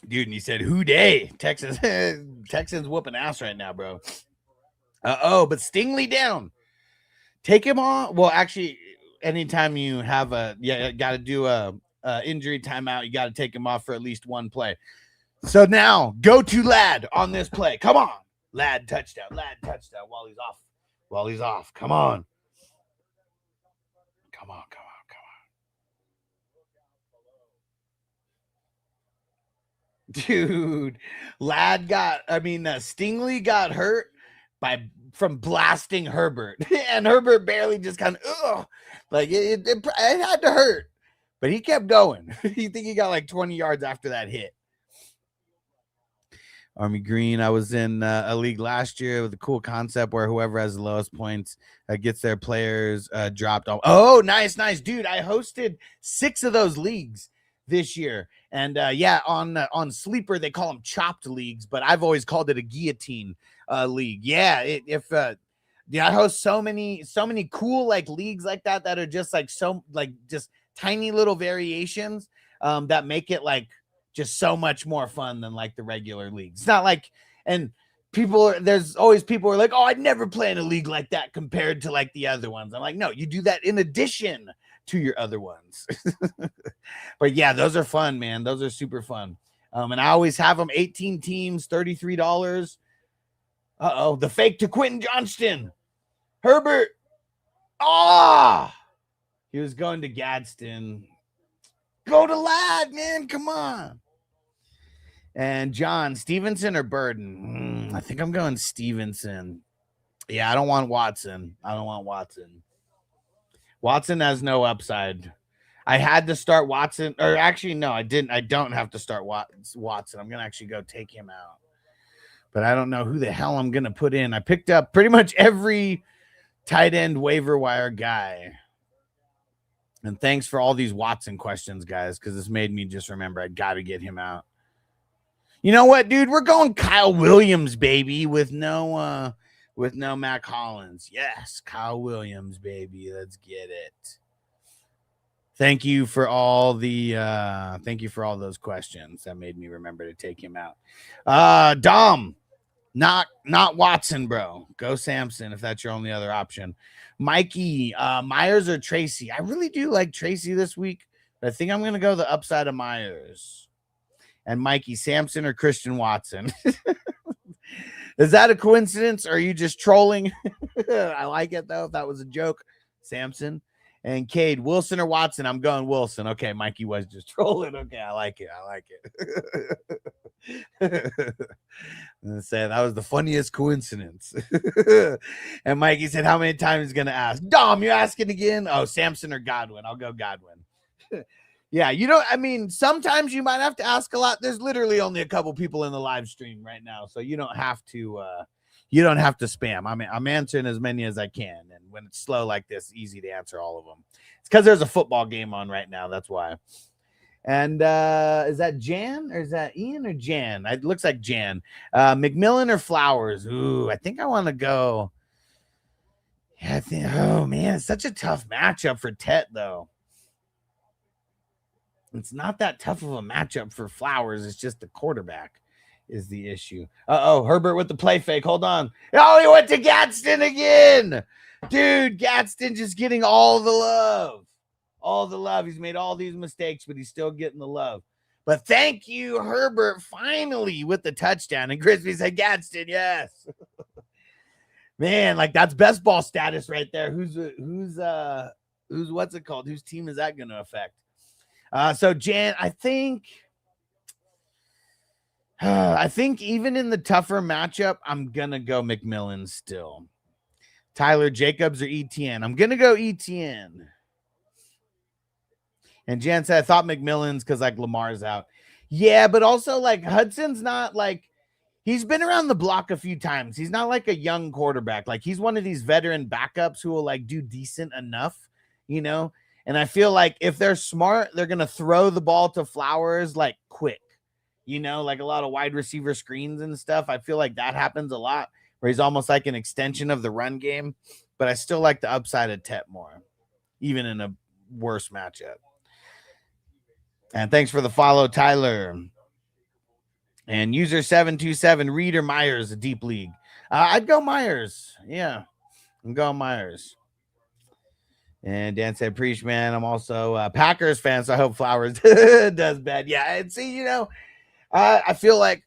Dude, and he said, who day? Texans whooping ass right now, bro. But Stingley down. Take him on. Well, actually, anytime you have got to do a injury timeout, you got to take him off for at least one play. So now go to Ladd on this play. Come on. Ladd touchdown while he's off. Come on. Dude, Stingley got hurt from blasting Herbert, and Herbert barely just kind of it had to hurt, but he kept going. You think he got like 20 yards after that hit? Army Green, I was in a league last year with a cool concept where whoever has the lowest points gets their players dropped off. Oh, nice, dude. I hosted 6 of those leagues this year. And on Sleeper, they call them chopped leagues, but I've always called it a guillotine league. Yeah. I host so many cool like leagues like that are just like just tiny little variations that make it like just so much more fun than like the regular leagues. It's not like, and there's always people who are like, oh, I'd never play in a league like that compared to like the other ones. I'm like, no, you do that in addition to your other ones. But yeah, those are fun, man. Those are super fun. And I always have them 18 teams, $33. The fake to Quentin Johnston. Herbert. He was going to Gadsden. Go to Ladd, man. Come on. And John, Stevenson or Burden? I think I'm going Stevenson. Yeah, I don't want Watson. Watson has no upside. I had to start Watson. Or actually, no, I didn't. I don't have to start Watson. I'm going to actually go take him out. But I don't know who the hell I'm going to put in. I picked up pretty much every tight end waiver wire guy. And thanks for all these Watson questions, guys, because this made me just remember I got to get him out. You know what, dude? We're going Kyle Williams, baby, with no Mac Hollins. Yes, Kyle Williams, baby. Let's get it. Thank you for all those questions. That made me remember to take him out. Dom, not Watson, bro. Go Samson if that's your only other option. Mikey, Myers or Tracy? I really do like Tracy this week, but I think I'm going to go the upside of Myers. And Mikey, Samson or Christian Watson? Is that a coincidence? Or are you just trolling? I like it, though. If that was a joke, Samson. And Cade, Wilson or Watson? I'm going Wilson. Okay, Mikey was just trolling. Okay, I like it. I'm gonna say that was the funniest coincidence. And Mikey said, how many times he's gonna ask? Dom, you're asking again? Oh, Samson or Godwin? I'll go Godwin. Yeah, sometimes you might have to ask a lot. There's literally only a couple people in the live stream right now, so you don't have to spam. I'm answering as many as I can, and when it's slow like this, it's easy to answer all of them. It's because there's a football game on right now. That's why. And is that Jan or is that Ian or Jan? It looks like Jan. McMillan or Flowers? Ooh, I think I want to go. Yeah, oh man, it's such a tough matchup for Tet though. It's not that tough of a matchup for Flowers. It's just the quarterback. is the issue. Uh-oh, Herbert with the play fake. Hold on. Oh, he went to Gadsden again. Dude, Gadsden just getting all the love. All the love. He's made all these mistakes, but he's still getting the love. But thank you, Herbert, finally with the touchdown. And Crispy said, Gadsden, yes. Man, like that's best ball status right there. Who's what's it called? Whose team is that going to affect? So Jan, I think even in the tougher matchup, I'm gonna go McMillan still. Tyler Jacobs or ETN? I'm gonna go ETN. And Jan said, I thought McMillan's because like Lamar's out. Yeah, but also like Hudson's not like he's been around the block a few times. He's not like a young quarterback. Like he's one of these veteran backups who will like do decent enough, you know. And I feel like if they're smart, they're gonna throw the ball to Flowers like quick. You know, like a lot of wide receiver screens and stuff. I feel like that happens a lot where he's almost like an extension of the run game. But I still like the upside of Tet more, even in a worse matchup. And thanks for the follow, Tyler. And user 727, Reader Myers, a deep league. I'd go Myers. Yeah, I'm going Myers. And Dan said, preach, man. I'm also a Packers fan, so I hope Flowers does bad. Yeah, and see, you know, I feel like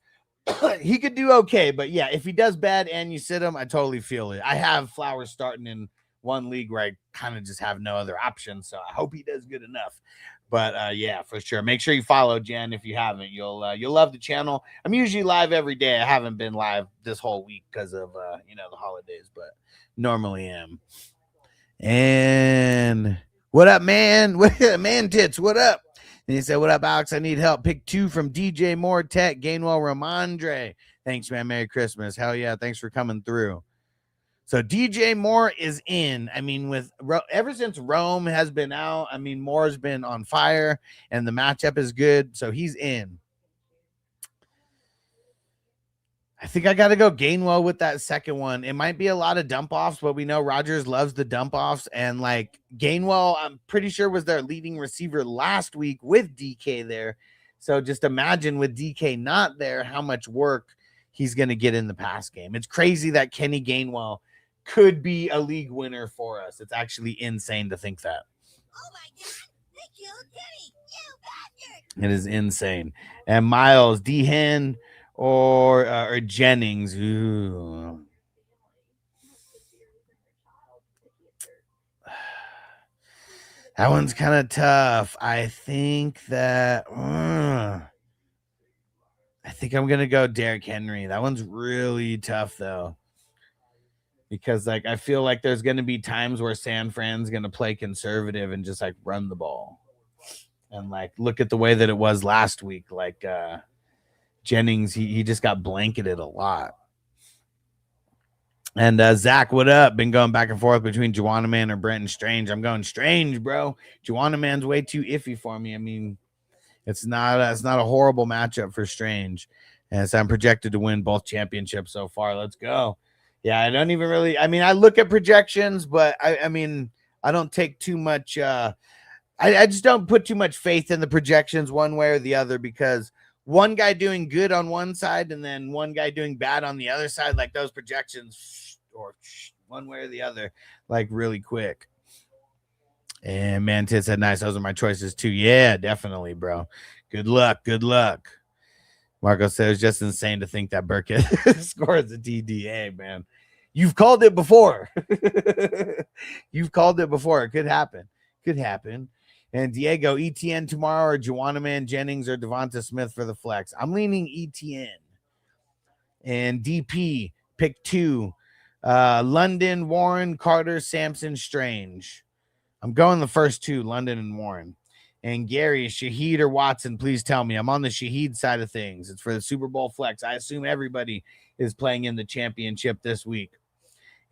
he could do okay, but yeah, if he does bad and you sit him, I totally feel it. I have Flowers starting in one league where I kind of just have no other option, so I hope he does good enough. But yeah, for sure. Make sure you follow Jen if you haven't. You'll love the channel. I'm usually live every day. I haven't been live this whole week because of the holidays, but normally am. And what up, man? Man tits, what up? And he said, what up, Alex? I need help. Pick 2 from DJ Moore, Tech, Gainwell, Ramondre. Thanks, man. Merry Christmas. Hell yeah. Thanks for coming through. So DJ Moore is in. I mean, ever since Rome has been out, I mean, Moore's been on fire and the matchup is good. So he's in. I think I got to go Gainwell with that second one. It might be a lot of dump offs, but we know Rodgers loves the dump offs. And like Gainwell, I'm pretty sure was their leading receiver last week with DK there. So just imagine with DK not there, how much work he's going to get in the pass game. It's crazy that Kenny Gainwell could be a league winner for us. It's actually insane to think that. Oh my God. Thank you, Kenny. You bastard. It is insane. And Miles, D-Hen, or Jennings. Ooh. That one's kind of tough. I think that I think I'm gonna go Derrick Henry. That one's really tough though, because like I feel like there's gonna be times where San Fran's gonna play conservative and just like run the ball, and like look at the way that it was last week. Like Jennings, he just got blanketed a lot. And Zach, what up? Been going back and forth between Juwanna Man or Brenton Strange. I'm going Strange, bro. Juwanna Man's way too iffy for me. I mean, it's not a horrible matchup for Strange. And so I'm projected to win both championships so far. Let's go. Yeah, I don't even really. I mean, I look at projections, but I mean, I don't take too much. I just don't put too much faith in the projections one way or the other, because one guy doing good on one side and then one guy doing bad on the other side, like those projections or one way or the other, like really quick. And Mantis said, nice. Those are my choices too. Yeah, definitely, bro. Good luck. Good luck. Marco says, it's just insane to think that Burkett scores a TDA, man. You've called it before. You've called it before. It could happen. Could happen. And Diego, ETN tomorrow or Juwanna Man, Jennings, or Devonta Smith for the flex. I'm leaning ETN. And DP, pick 2. London, Warren, Carter, Sampson, Strange. I'm going the first 2, London and Warren. And Gary, Shaheed or Watson, please tell me. I'm on the Shaheed side of things. It's for the Super Bowl flex. I assume everybody is playing in the championship this week.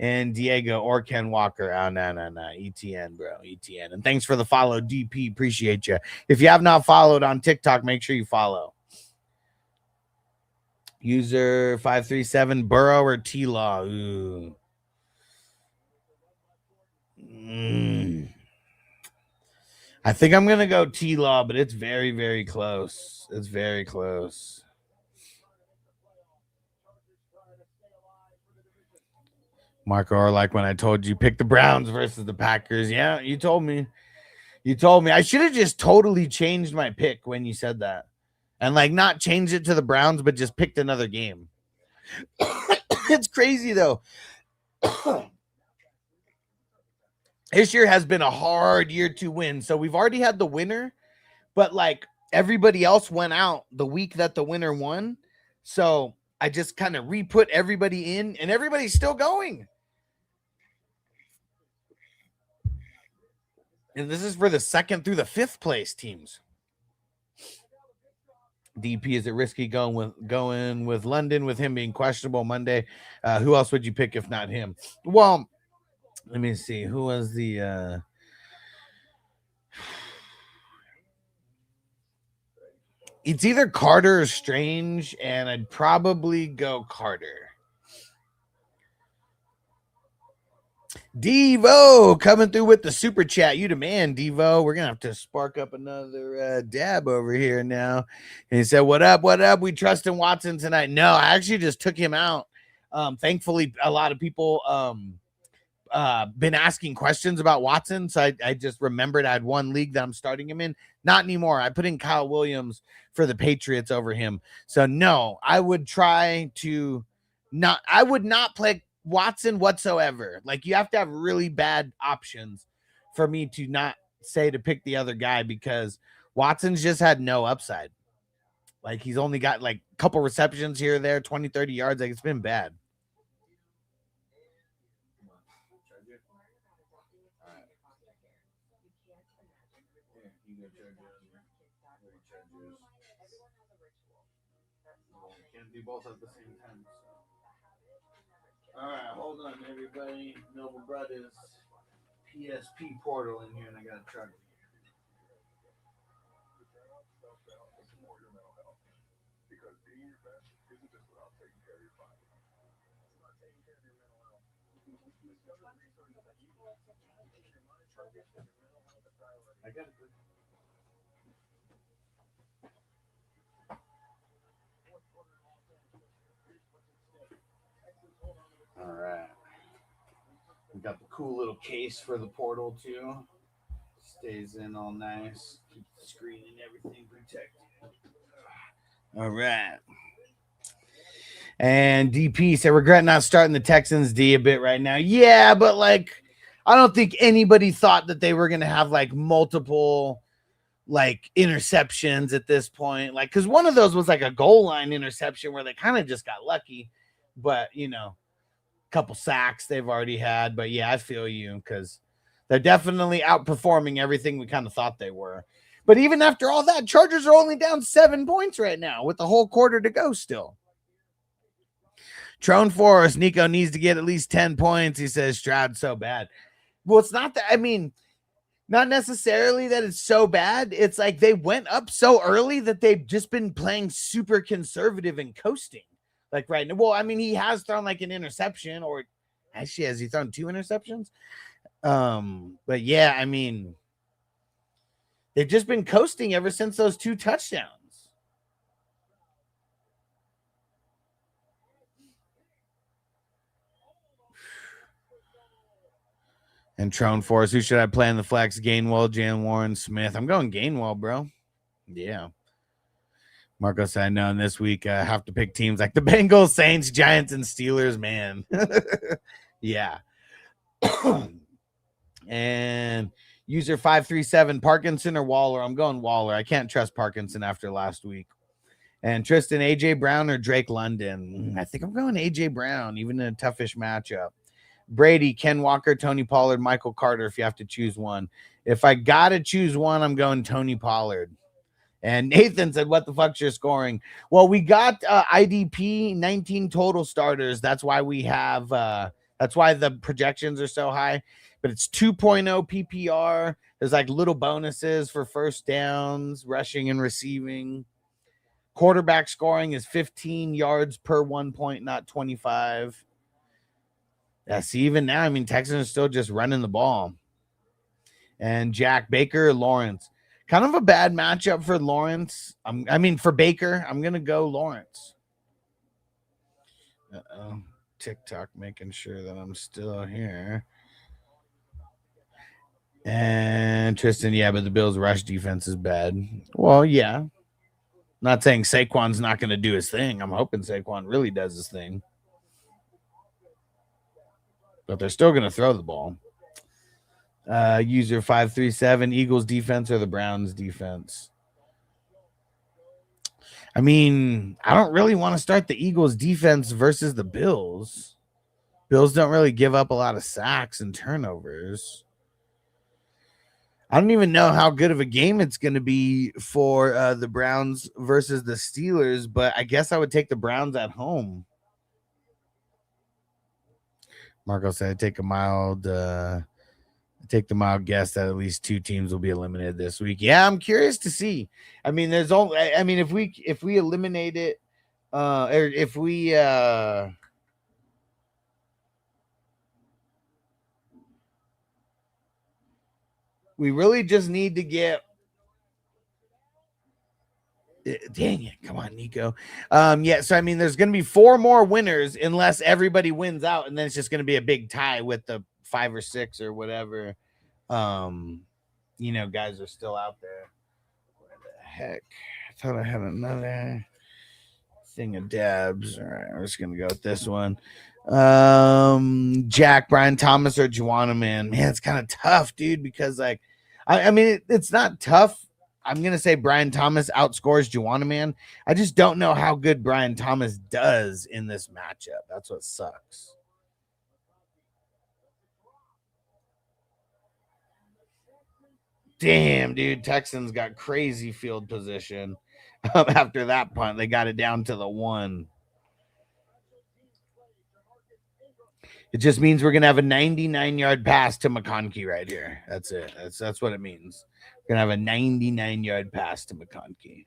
And Diego or Ken Walker. Oh, no. ETN, bro. ETN. And thanks for the follow, DP. Appreciate you. If you have not followed on TikTok, make sure you follow. User 537, Burrow or T-Law. Ooh. I think I'm going to go T-Law, but it's very, very close. It's very close. Marco, or like when I told you pick the Browns versus the Packers. Yeah, you told me. You told me. I should have just totally changed my pick when you said that. And like not changed it to the Browns, but just picked another game. It's crazy though. This year has been a hard year to win. So we've already had the winner, but like everybody else went out the week that the winner won. So I just kind of re-put everybody in, and everybody's still going. And this is for the 2nd through the 5th place teams. DP, is it risky going with London with him being questionable Monday? Who else would you pick if not him? Well, let me see. Who was the it's either Carter or Strange, and I'd probably go Carter. Devo coming through with the super chat. You demand, Devo. We're gonna have to spark up another dab over here now. And he said, "What up? What up? We trust in Watson tonight." No, I actually just took him out. Thankfully, a lot of people been asking questions about Watson, so I just remembered I had one league that I'm starting him in. Not anymore. I put in Kyle Williams for the Patriots over him. So no, I would try to not. I would not play Watson whatsoever. Like, you have to have really bad options for me to not say to pick the other guy, because Watson's just had no upside. Like, he's only got like a couple receptions here or there, 20, 30 yards. Like, it's been bad. Can't do both at the same time. All right, hold on, everybody. Noble Brothers PSP portal in here, and I got to try. I got it. All right. We got the cool little case for the portal too. Stays in all nice. Keep the screen and everything protected. All right. And DP said, regret not starting the Texans D a bit right now. Yeah, but like, I don't think anybody thought that they were going to have like multiple like interceptions at this point. Like, because one of those was like a goal line interception where they kind of just got lucky. But, you know, a couple sacks they've already had. But yeah, I feel you, because they're definitely outperforming everything we kind of thought they were. But even after all that, Chargers are only down 7 points right now with the whole quarter to go still. Trone Forest, Nico needs to get at least 10 points. He says Stroud's so bad. Well, it's not that. I mean, not necessarily that it's so bad. It's like they went up so early that they've just been playing super conservative and coasting. Like right now. Well, I mean, he has thrown like an interception, or actually, has he thrown 2 interceptions? But yeah, I mean, they've just been coasting ever since those 2 touchdowns. And Trone Force, who should I play in the flex? Gainwell, Jan Warren, Smith. I'm going Gainwell, bro. Yeah. Marco said, I know, and this week I have to pick teams like the Bengals, Saints, Giants, and Steelers, man. Yeah. And user 537, Parkinson or Waller? I'm going Waller. I can't trust Parkinson after last week. And Tristan, AJ Brown or Drake London? I think I'm going AJ Brown, even in a toughish matchup. Brady, Ken Walker, Tony Pollard, Michael Carter, if you have to choose one. If I got to choose one, I'm going Tony Pollard. And Nathan said, what the fuck's your scoring? Well, we got IDP 19 total starters. That's why we have that's why the projections are so high. But it's 2.0 PPR. There's like little bonuses for first downs, rushing and receiving. Quarterback scoring is 15 yards per 1 point, not 25. Yeah, see, even now, I mean, Texans are still just running the ball. And Jack Baker, Lawrence. Kind of a bad matchup for Lawrence. For Baker, I'm going to go Lawrence. Uh-oh. TikTok making sure that I'm still here. And Tristan, yeah, but the Bills' rush defense is bad. Well, yeah. Not saying Saquon's not going to do his thing. I'm hoping Saquon really does his thing. But they're still going to throw the ball. User 537, Eagles defense or the Browns defense? I mean, I don't really want to start the Eagles defense versus the Bills. Bills don't really give up a lot of sacks and turnovers. I don't even know how good of a game it's going to be for the Browns versus the Steelers, but I guess I would take the Browns at home. Marco said, take the mild guess that at least two teams will be eliminated this week. Yeah, I'm curious to see. I mean, if we eliminate it, or if we really just need to get. Dang it. Come on, Nico. Yeah, so I mean, there's going to be 4 more winners unless everybody wins out, and then it's just going to be a big tie with the 5 or 6 or whatever. Guys are still out there. Where the heck? I thought I had another thing of dabs. All right, we're just going to go with this one. Jack, Brian Thomas, or Juana, man. Man, it's kind of tough, dude, because, like, I mean, it's not tough. I'm going to say Brian Thomas outscores Juana, man. I just don't know how good Brian Thomas does in this matchup. That's what sucks. Damn, dude. Texans got crazy field position. After that punt, they got it down to the 1. It just means we're going to have a 99-yard pass to McConkey right here. That's it. That's what it means. We're going to have a 99-yard pass to McConkey.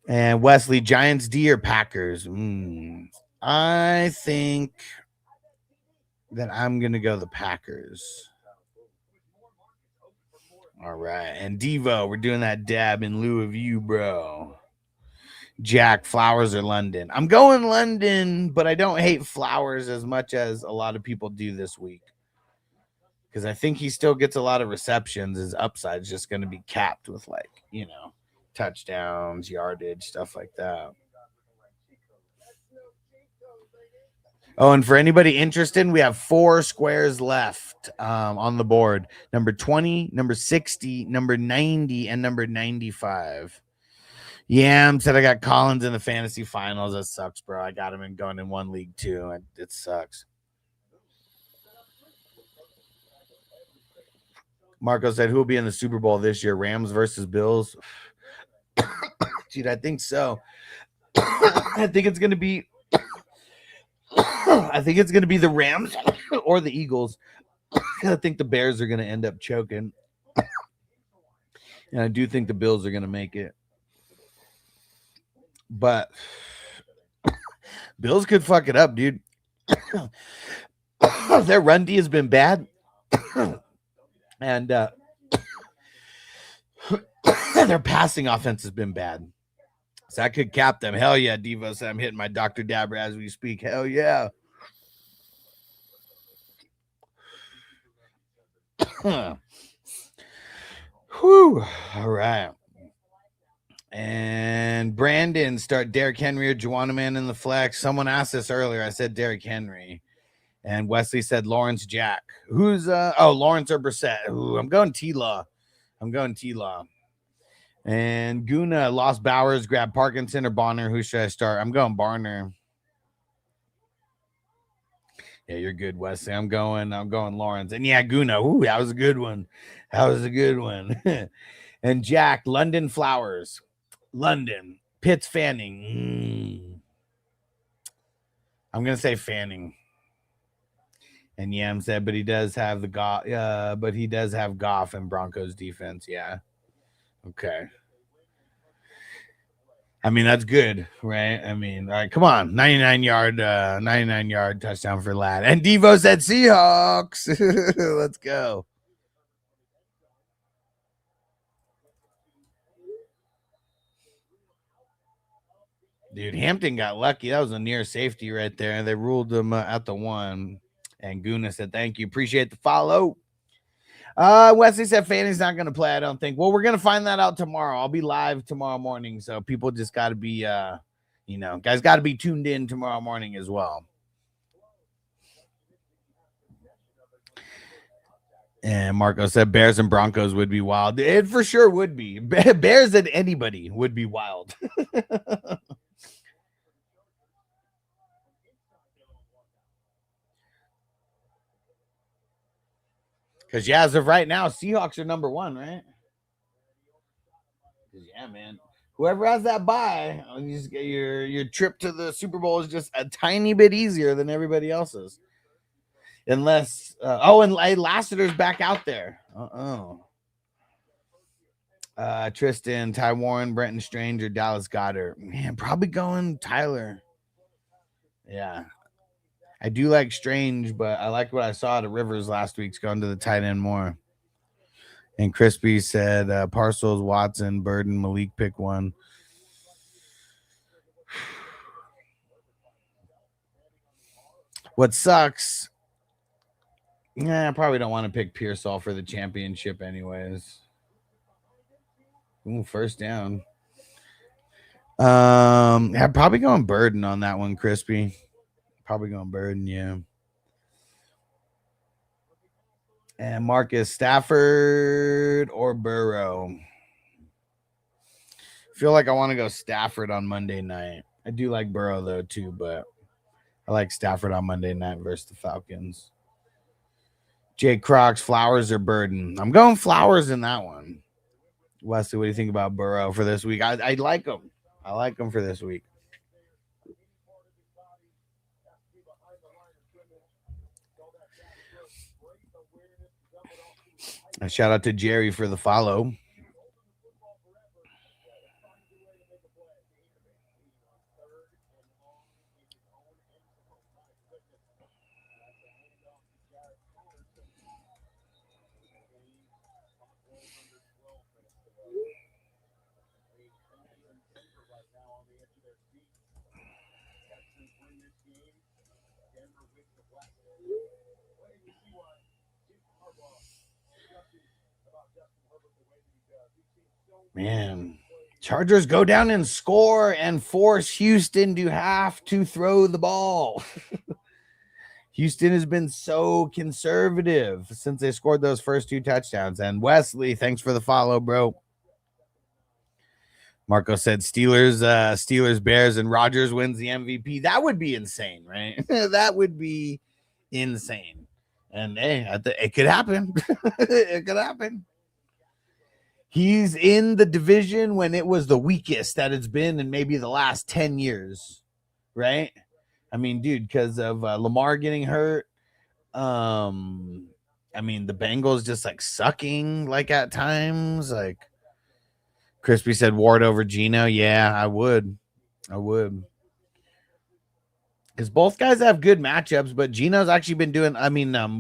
And Wesley, Giants D or Packers? I think that I'm going to go the Packers. All right. And Devo, we're doing that dab in lieu of you, bro. Jack, Flowers or London? I'm going London, but I don't hate Flowers as much as a lot of people do this week. Because I think he still gets a lot of receptions. His upside is just going to be capped with, like, touchdowns, yardage, stuff like that. Oh, and for anybody interested, we have 4 squares left on the board. Number 20, number 60, number 90, and number 95. Yam said I got Collins in the fantasy finals. That sucks, bro. I got him going in 1 league too. It sucks. Marco said, who will be in the Super Bowl this year? Rams versus Bills? Dude, I think so. I think it's going to be the Rams or the Eagles. I think the Bears are going to end up choking. And I do think the Bills are going to make it. But Bills could fuck it up, dude. Their run D has been bad. And their passing offense has been bad. So I could cap them. Hell yeah, Devo said I'm hitting my Dr. Dabber as we speak. Hell yeah. Whew. All right. And Brandon, start Derrick Henry or Juana Man in the flex. Someone asked this earlier. I said Derrick Henry. And Wesley said Lawrence Jack. Who's Lawrence or Brissett? Ooh, I'm going T-Law. And Guna lost Bowers, grab Parkinson or Bonner. Who should I start? I'm going Barner. Yeah, you're good, Wesley. I'm going Lawrence. And yeah, Guna. Ooh, that was a good one. And Jack, London Flowers. London. Pitts Fanning. I'm gonna say Fanning. And Yam said, but he does have Goff and Broncos defense. Yeah. Okay. I mean, that's good, right? I mean, all right, come on. 99-yard touchdown for Lad. And Devo said Seahawks. Let's go. Dude, Hampton got lucky. That was a near safety right there. They ruled them at the 1. And Guna said, thank you. Appreciate the follow. Wesley said Fanny's not going to play, I don't think. Well, we're going to find that out tomorrow. I'll be live tomorrow morning. So people just got to be, guys got to be tuned in tomorrow morning as well. And Marco said Bears and Broncos would be wild. It for sure would be. Bears and anybody would be wild. Because, yeah, as of right now, Seahawks are number 1, right? Yeah, man. Whoever has that bye, you just get your trip to the Super Bowl is just a tiny bit easier than everybody else's. Unless, and Lassiter's back out there. Tristan, Ty Warren, Brenton Strange, or Dallas Goedert. Man, probably going Tyler. Yeah. I do like Strange, but I like what I saw at Rivers last week's going to the tight end more. And Crispy said Parcels, Watson, Burden, Malik pick 1. What sucks? I probably don't want to pick Pearsall for the championship anyways. Ooh, first down. I'm probably going Burden on that one, Crispy. Probably going Burden, yeah. And Marcus, Stafford or Burrow? I feel like I want to go Stafford on Monday night. I do like Burrow, though, too, but I like Stafford on Monday night versus the Falcons. Jake Crocs, Flowers or Burden? I'm going Flowers in that one. Wesley, what do you think about Burrow for this week? I like him. I like him for this week. A shout out to Jerry for the follow. Man, Chargers go down and score and force Houston to have to throw the ball. Houston has been so conservative since they scored those first 2 touchdowns. And Wesley, thanks for the follow, bro. Marco said Steelers, Bears, and Rodgers wins the MVP. That would be insane, right? That would be insane. And hey, it could happen. It could happen. He's in the division when it was the weakest that it's been in maybe the last 10 years, right? I mean, dude, because of Lamar getting hurt. I mean, the Bengals just like sucking like at times. Like Crispy said, Ward over Geno. Yeah, I would. Because both guys have good matchups, but Geno's actually been doing,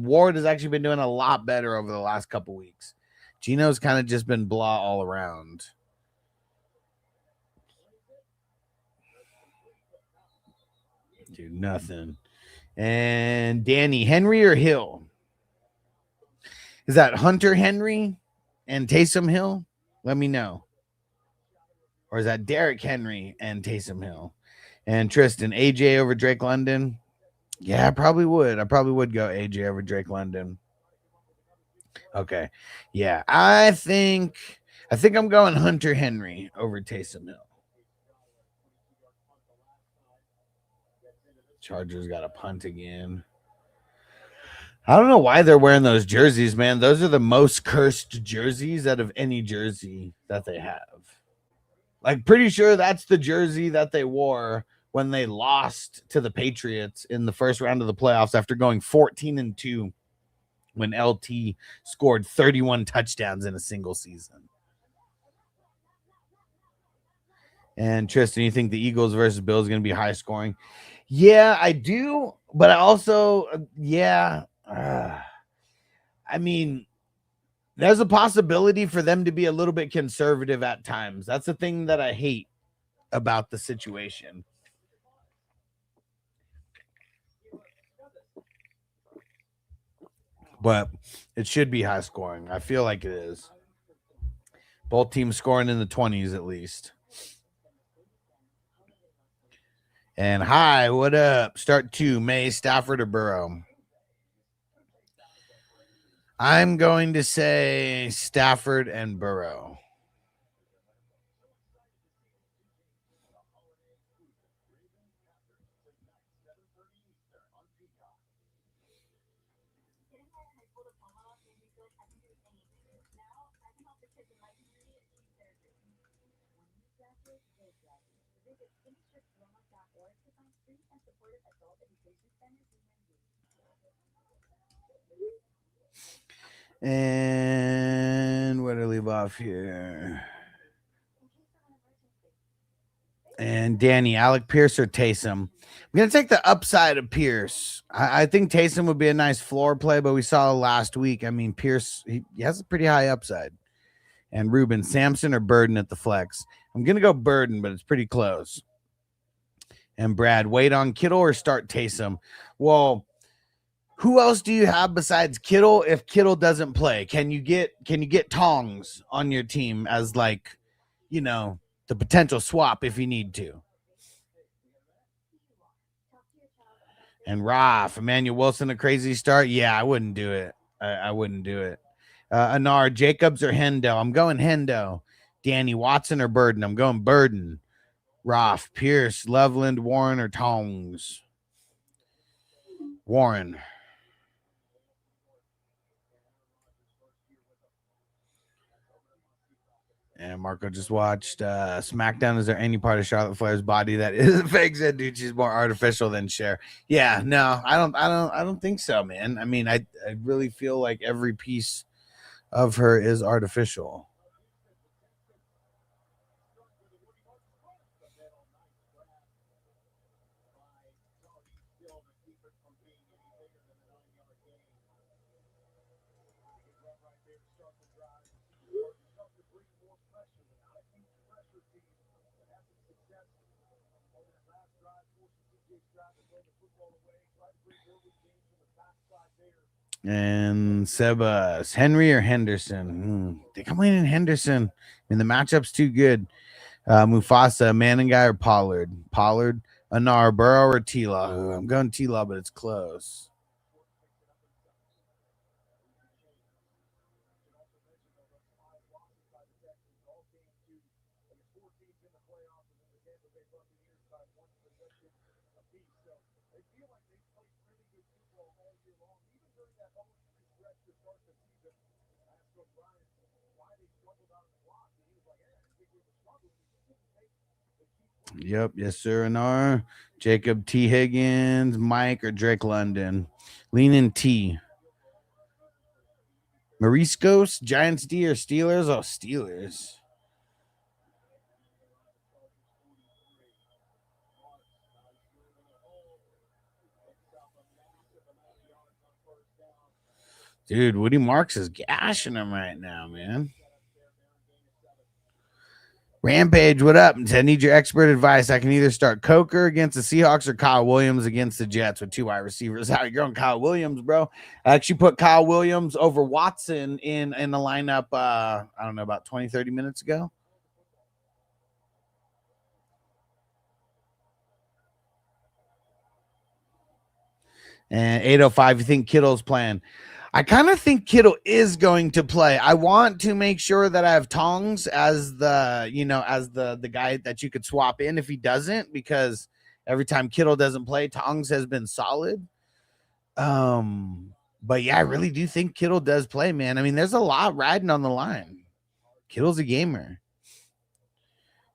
Ward has actually been doing a lot better over the last couple weeks. Geno's kind of just been blah all around. Dude, nothing. And Danny, Henry or Hill? Is that Hunter Henry and Taysom Hill? Let me know. Or is that Derrick Henry and Taysom Hill? And Tristan, AJ over Drake London? Yeah, I probably would. I probably would go AJ over Drake London. Okay. Yeah, I think I'm going Hunter Henry over Taysom Hill. Chargers got a punt again. I don't know why they're wearing those jerseys, man. Those are the most cursed jerseys out of any jersey that they have. Like, pretty sure that's the jersey that they wore when they lost to the Patriots in the first round of the playoffs after going 14-2 when LT scored 31 touchdowns in a single season. And Tristan, you think the Eagles versus Bills is going to be high scoring? Yeah, I do. But I also, I mean, there's a possibility for them to be a little bit conservative at times. That's the thing that I hate about the situation. But it should be high scoring. I feel like it is. Both teams scoring in the 20s at least. And hi, what up? Start 2, May, Stafford, or Burrow? I'm going to say Stafford and Burrow. And what do I leave off here? And Danny, Alec Pierce or Taysom? I'm going to take the upside of Pierce. I think Taysom would be a nice floor play, but we saw last week. I mean, Pierce, he has a pretty high upside. And Ruben, Sampson or Burden at the flex? I'm going to go Burden, but it's pretty close. And Brad, wait on Kittle or start Taysom? Well, who else do you have besides Kittle if Kittle doesn't play? Can you get Tongs on your team as like, you know, the potential swap if you need to? And Roth, Emmanuel Wilson, a crazy start? Yeah, I wouldn't do it. I wouldn't do it. Anar, Jacobs or Hendo? I'm going Hendo. Danny, Watson or Burden? I'm going Burden. Roth, Pierce, Loveland, Warren, or Tongs? Warren. And Marco just watched SmackDown. Is there any part of Charlotte Flair's body that isn't fake? Said, dude, she's more artificial than Cher. Yeah, no, I don't think so, man. I mean, I really feel like every piece of her is artificial. And Sebas, Henry or Henderson? They come in Henderson. I mean, the matchup's too good. Mufasa, Manningham or Pollard? Pollard, Anar, Burrow or T-Law? I'm going T-Law, but it's close. Yep, yes, sir. Anar, Jacob T. Higgins, Mike or Drake London? Lean in T. Mariscos, Giants D or Steelers? Oh, Steelers. Dude, Woody Marks is gashing him right now, man. Rampage, what up? I need your expert advice. I can either start Coker against the Seahawks or Kyle Williams against the Jets with 2 wide receivers. How you going, Kyle Williams, bro? I actually put Kyle Williams over Watson in the lineup, I don't know, about 20, 30 minutes ago. And 805, you think Kittle's playing? I kind of think Kittle is going to play. I want to make sure that I have Tongs as the guy that you could swap in if he doesn't, because every time Kittle doesn't play, Tongs has been solid. But yeah, I really do think Kittle does play, man. I mean, there's a lot riding on the line. Kittle's a gamer.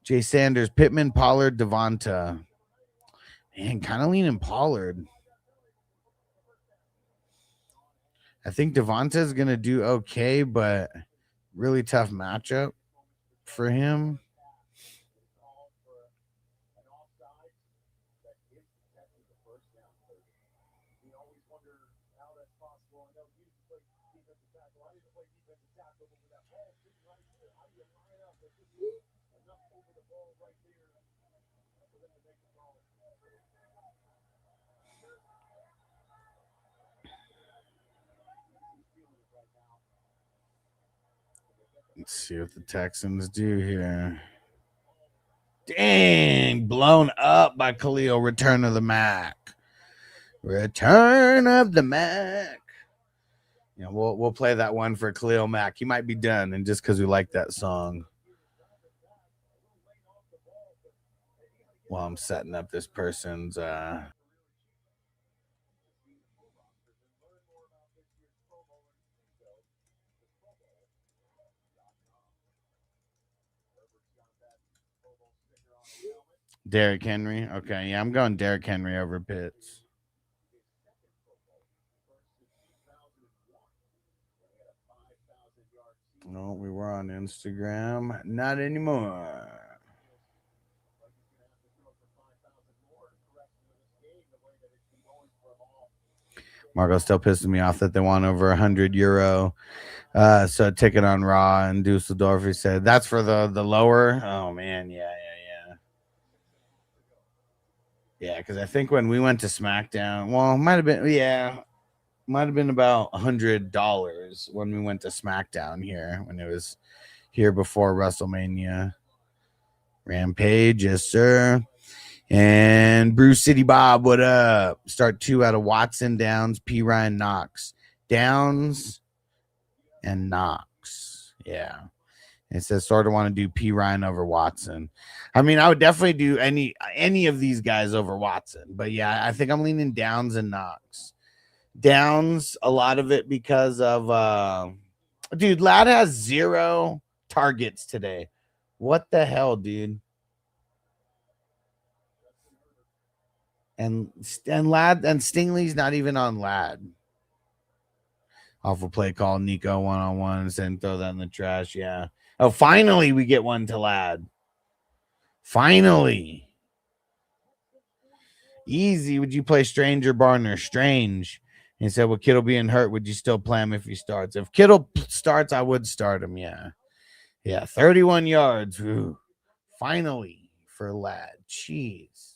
Jay Sanders, Pittman, Pollard, Devonta. Man, kind of leaning Pollard. I think Devonta is going to do okay, but really tough matchup for him. Let's see what the Texans do here. Dang, blown up by Khalil. Return of the Mac. Return of the Mac. Yeah, we'll play that one for Khalil Mack. He might be done, and just because we like that song. While I'm setting up this person's Derrick Henry. Okay, yeah, I'm going Derrick Henry over Pitts. No, we were on Instagram. Not anymore. Marco still pisses me off that they want over €100. So ticket on Raw and Dusseldorf. He said that's for the lower. Oh man, yeah. Yeah, because I think when we went to SmackDown, well, might have been about $100 when we went to SmackDown here when it was here before WrestleMania. Rampage, yes, sir. And Bruce City Bob, what up? Start 2 out of Watson, Downs, P. Ryan, Knox. Downs and Knox. Yeah. It says sort of want to do P. Ryan over Watson. I mean, I would definitely do any of these guys over Watson. But yeah, I think I'm leaning Downs and Knox. Downs, a lot of it because of dude, Ladd has 0 targets today. What the hell, dude? And Ladd and Stingley's not even on Ladd. Awful play call, Nico 1-on-1 and throw that in the trash. Yeah. Oh, finally we get one to Ladd. Finally. Easy. Would you play Strange or Barner? Strange. He said, with Kittle being hurt, would you still play him if he starts? If Kittle starts, I would start him. Yeah. Yeah. 31 yards. Ooh. Finally for Ladd. Jeez.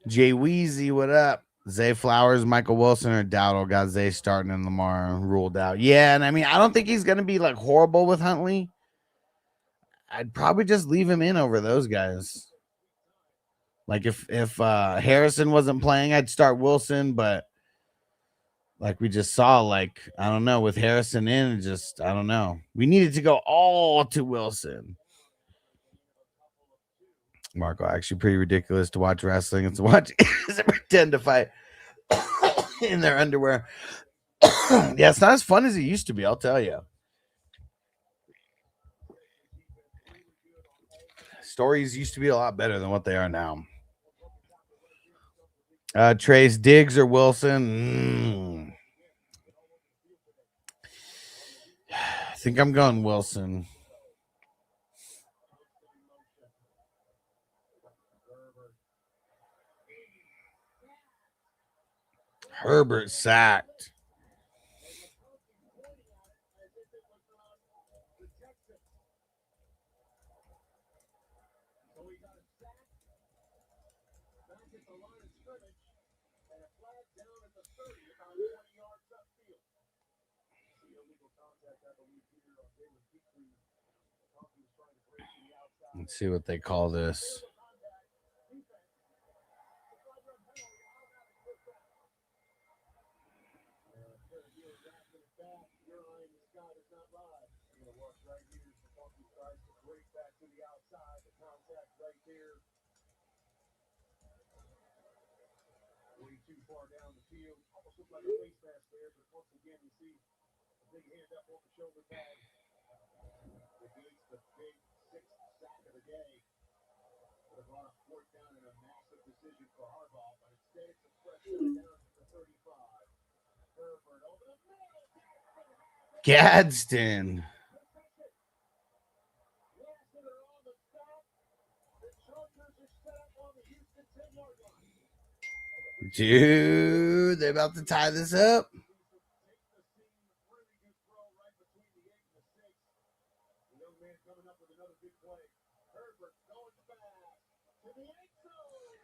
Jay Weezy, what up? Zay Flowers, Michael Wilson, or Dowdle got Zay starting and Lamar ruled out. Yeah, and I mean, I don't think he's gonna be like horrible with Huntley. I'd probably just leave him in over those guys. Like if Harrison wasn't playing, I'd start Wilson, but like we just saw, like I don't know, with Harrison in, just I don't know. We needed to go all to Wilson. Marco, actually pretty ridiculous to watch wrestling and to watch pretend to fight in their underwear. Yeah, it's not as fun as it used to be, I'll tell you. Stories used to be a lot better than what they are now. Trace, Diggs or Wilson? I think I'm going Wilson. Herbert sacked. Let's see what they call this. the big sixth sack of the day. Would have brought a fourth down and a massive decision for Harbaugh, but instead it's a fresh down to the 35. Herbert over the middle. Gadsden. Yes, and they're on the stop. The Chargers are set up on the Houston 10-yard line. Dude, they about to tie this up. Take the seam, really good throw right between the 8 and the 6. The young man coming up with another big play. Herbert going fast to the end zone.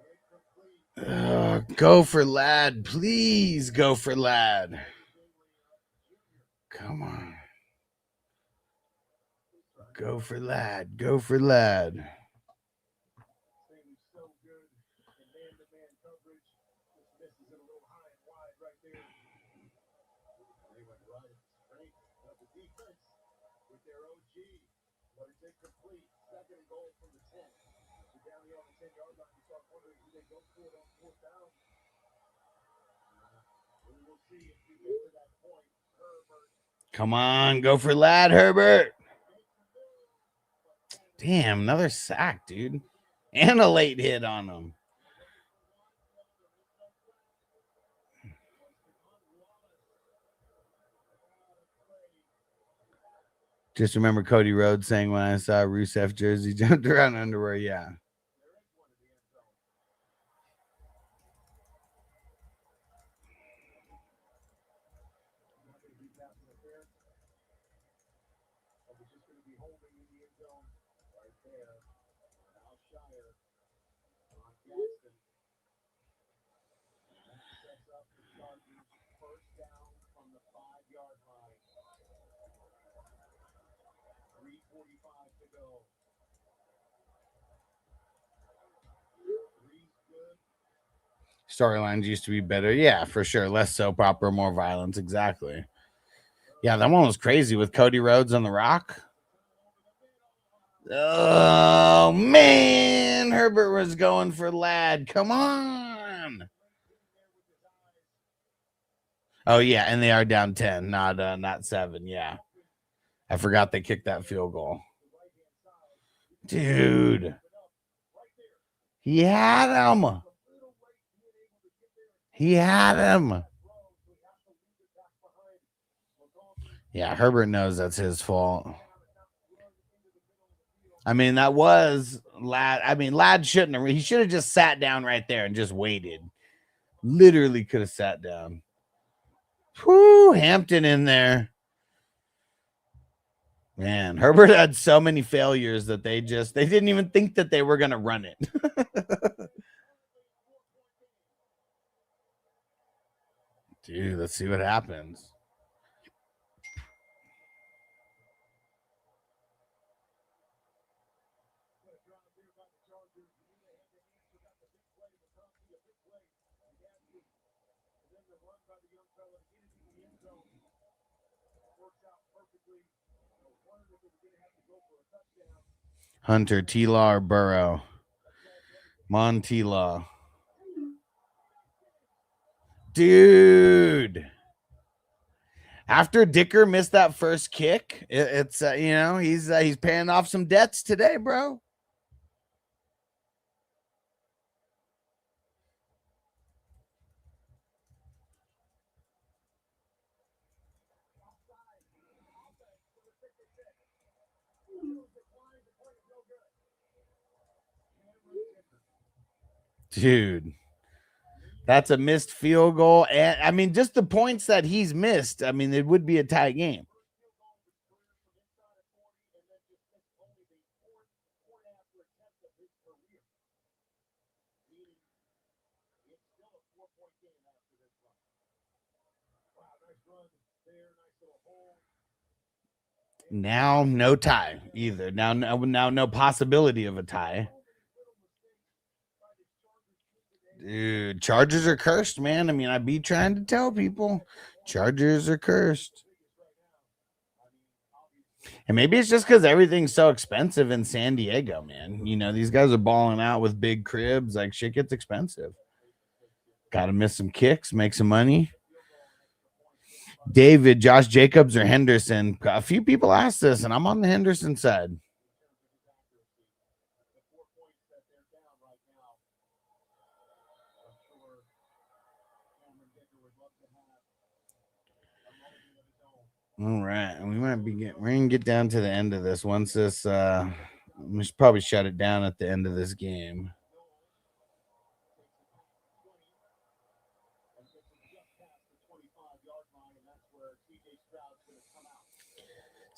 Incomplete. Go for Lad. Please go for Lad. Come on. Go for Lad. Go for Lad. Staley's so good in man-to-man coverage. Just misses it a little high and wide right there. They went right straight of the defense with their OG, but it's incomplete. Second and goal from the 10. They're down here on the 10-yard line. You start wondering, do they go for it on fourth down? We will see if we get to that point. Herbert. Come on. Go for Lad, Herbert. Damn, another sack, dude. And a late hit on him. Just remember Cody Rhodes saying when I saw Rusev jersey jumped around underwear. Yeah. First down from the 5-yard line. 3:45 to go. Three's good. Storylines used to be better. Yeah, for sure. Less soap opera, more violence. Exactly. Yeah, that one was crazy with Cody Rhodes on the Rock. Oh, man. Herbert was going for Lad. Come on. Oh, yeah, and they are down 10, not 7. Yeah. I forgot they kicked that field goal. Dude. He had him. He had him. Yeah, Herbert knows that's his fault. I mean, that was Lad. I mean, Lad shouldn't have. He should have just sat down right there and just waited. Literally could have sat down. Whoo, Hampton in there. Man, Herbert had so many failures that they didn't even think that they were going to run it. Dude, let's see what happens. Hunter, T-Law, or Burrow? Montila. Dude. After Dicker missed that first kick, it's you know, he's paying off some debts today, bro. Dude, that's a missed field goal. And I mean, just the points that he's missed. I mean, it would be a tie game. Now, no tie either. Now, no possibility of a tie. Dude, Chargers are cursed, man. I mean, I be trying to tell people, Chargers are cursed. And maybe it's just because everything's so expensive in San Diego, man. You know, these guys are balling out with big cribs. Like, shit gets expensive. Got to miss some kicks, make some money. David, Josh Jacobs, or Henderson? A few people asked this, and I'm on the Henderson side. All right, and we're gonna get down to the end of this. Once this, we should probably shut it down at the end of this game.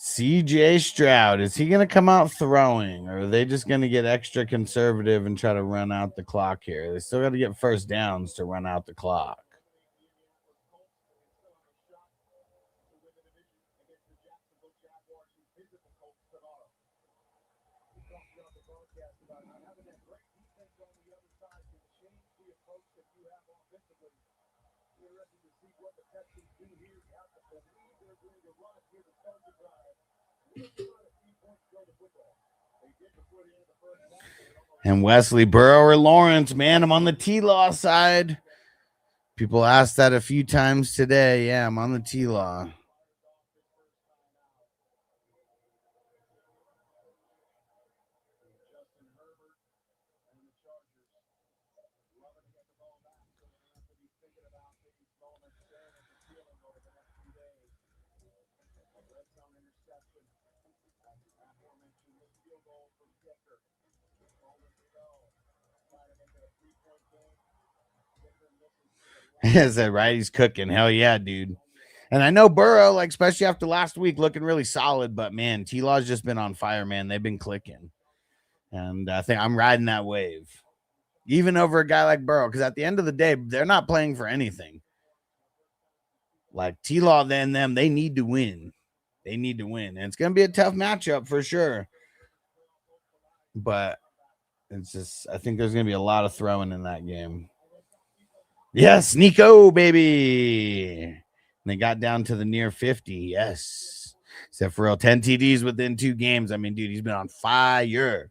CJ Stroud, is he going to come out throwing, or are they just going to get extra conservative and try to run out the clock here? They still got to get first downs to run out the clock. And Wesley, Burrow, or Lawrence? Man, I'm on the T-Law side. People asked that a few times today. Yeah, I'm on the T-Law. Is that right? He's cooking. Hell yeah, dude. And I know Burrow, like, especially after last week, looking really solid. But, man, T-Law's just been on fire, man. They've been clicking. And I think I'm riding that wave. Even over a guy like Burrow. Because at the end of the day, they're not playing for anything. Like, T-Law, then them, they need to win. They need to win. And it's going to be a tough matchup for sure. But it's just, I think there's going to be a lot of throwing in that game. Yes, Nico, baby. And they got down to the near 50. Yes. Except for real, 10 TDs within 2 games. I mean, dude, he's been on fire.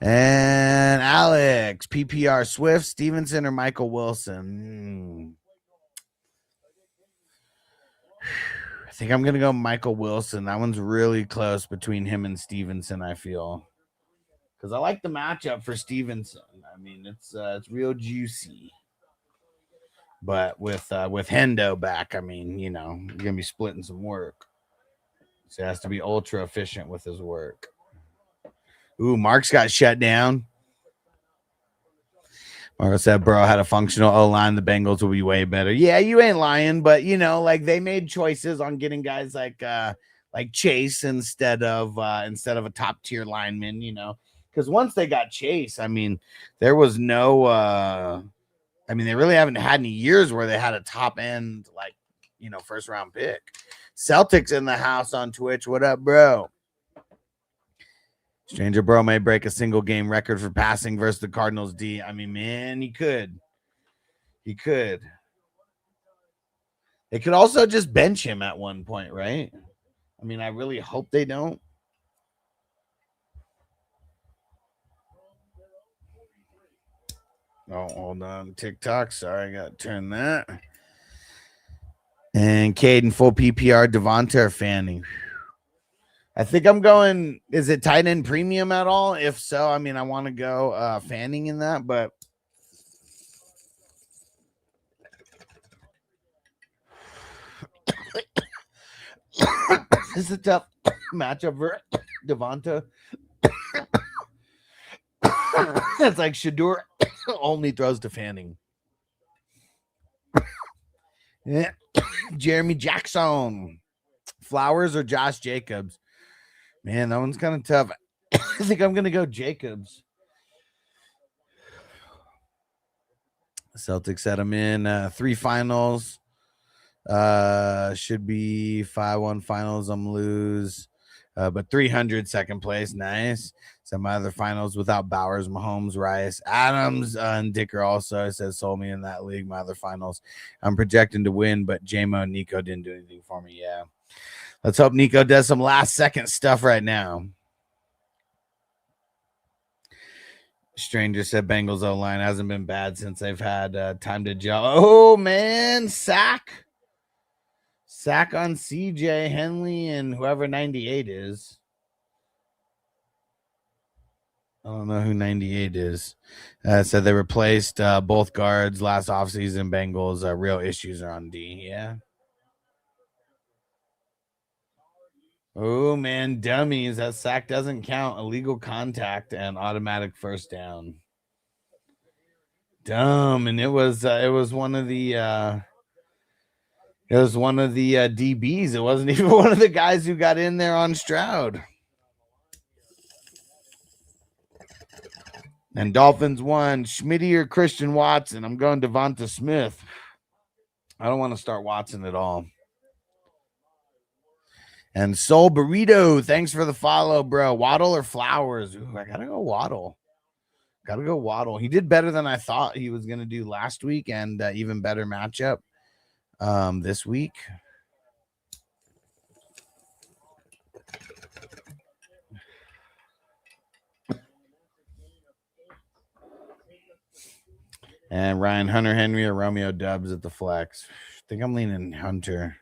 And Alex, PPR, Swift, Stevenson, or Michael Wilson? I think I'm going to go Michael Wilson. That one's really close between him and Stevenson, I feel. Because I like the matchup for Stevenson. I mean, it's real juicy. But with Hendo back, I mean, you know, you're going to be splitting some work. So he has to be ultra efficient with his work. Ooh, Mark's got shut down. Marco said Burrow had a functional O-line. The Bengals will be way better. Yeah, you ain't lying, but you know, like they made choices on getting guys like Chase instead of a top tier lineman. You know, because once they got Chase, I mean, there was no. I mean, they really haven't had any years where they had a top end first round pick. Celtics in the house on Twitch. What up, bro? Stranger Bro may break a single game record for passing versus the Cardinals D. I mean, man, he could. He could. They could also just bench him at one point, right? I mean, I really hope they don't. Oh, hold on. TikTok. Sorry, I got to turn that. And Caden, full PPR, Devonta or Fanning? I think I'm going, is it tight end premium at all? If so, I mean, I want to go Fanning in that, but this is a tough matchup for Devonta. It's like Shadur only throws to Fanning. Yeah. Jeremy Jackson, Flowers or Josh Jacobs? Man, that one's kind of tough. I think I'm going to go Jacobs. Celtics set him in 3 finals. Should be 5-1 finals. I'm lose. But 300 second place. Nice. Some other finals without Bowers, Mahomes, Rice, Adams, and Dicker also. It says sold me in that league. My other finals. I'm projecting to win, but JMO and Nico didn't do anything for me. Yeah. Let's hope Nico does some last second stuff right now. Stranger said Bengals O-line hasn't been bad since they've had time to gel. Oh, man. Sack. Sack on CJ, Henley, and whoever 98 is. I don't know who 98 is. So they replaced both guards last offseason. Bengals real issues are on D. Yeah. Oh, man. Dummies. That sack doesn't count. Illegal contact and automatic first down. Dumb. And it was one of the DBs. It wasn't even one of the guys who got in there on Stroud. And Dolphins won. Schmitty or Christian Watson? I'm going Devonta Smith. I don't want to start Watson at all. And Soul Burrito, thanks for the follow, bro. Waddle or Flowers? Ooh, I gotta go Waddle. He did better than I thought he was gonna do last week, and even better matchup this week. And Ryan, Hunter Henry or Romeo Dubs at the flex. I think I'm leaning Hunter.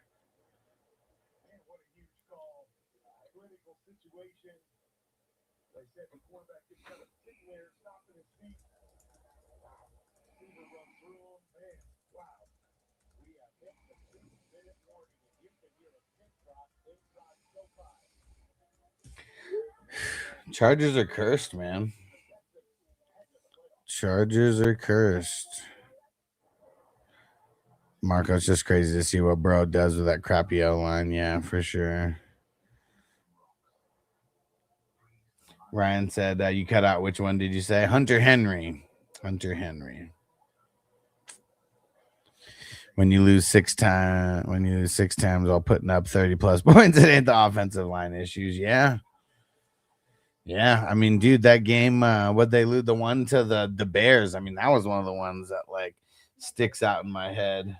Chargers are cursed, man. Chargers are cursed. Marco, it's just crazy to see what bro does with that crappy O-line. Yeah, for sure. Ryan said you cut out. Which one did you say? Hunter Henry. Hunter Henry. When you lose six times while putting up 30 plus points, it ain't the offensive line issues. Yeah. Yeah. I mean, dude, that game, what they lose, the one to the Bears. I mean, that was one of the ones that like sticks out in my head.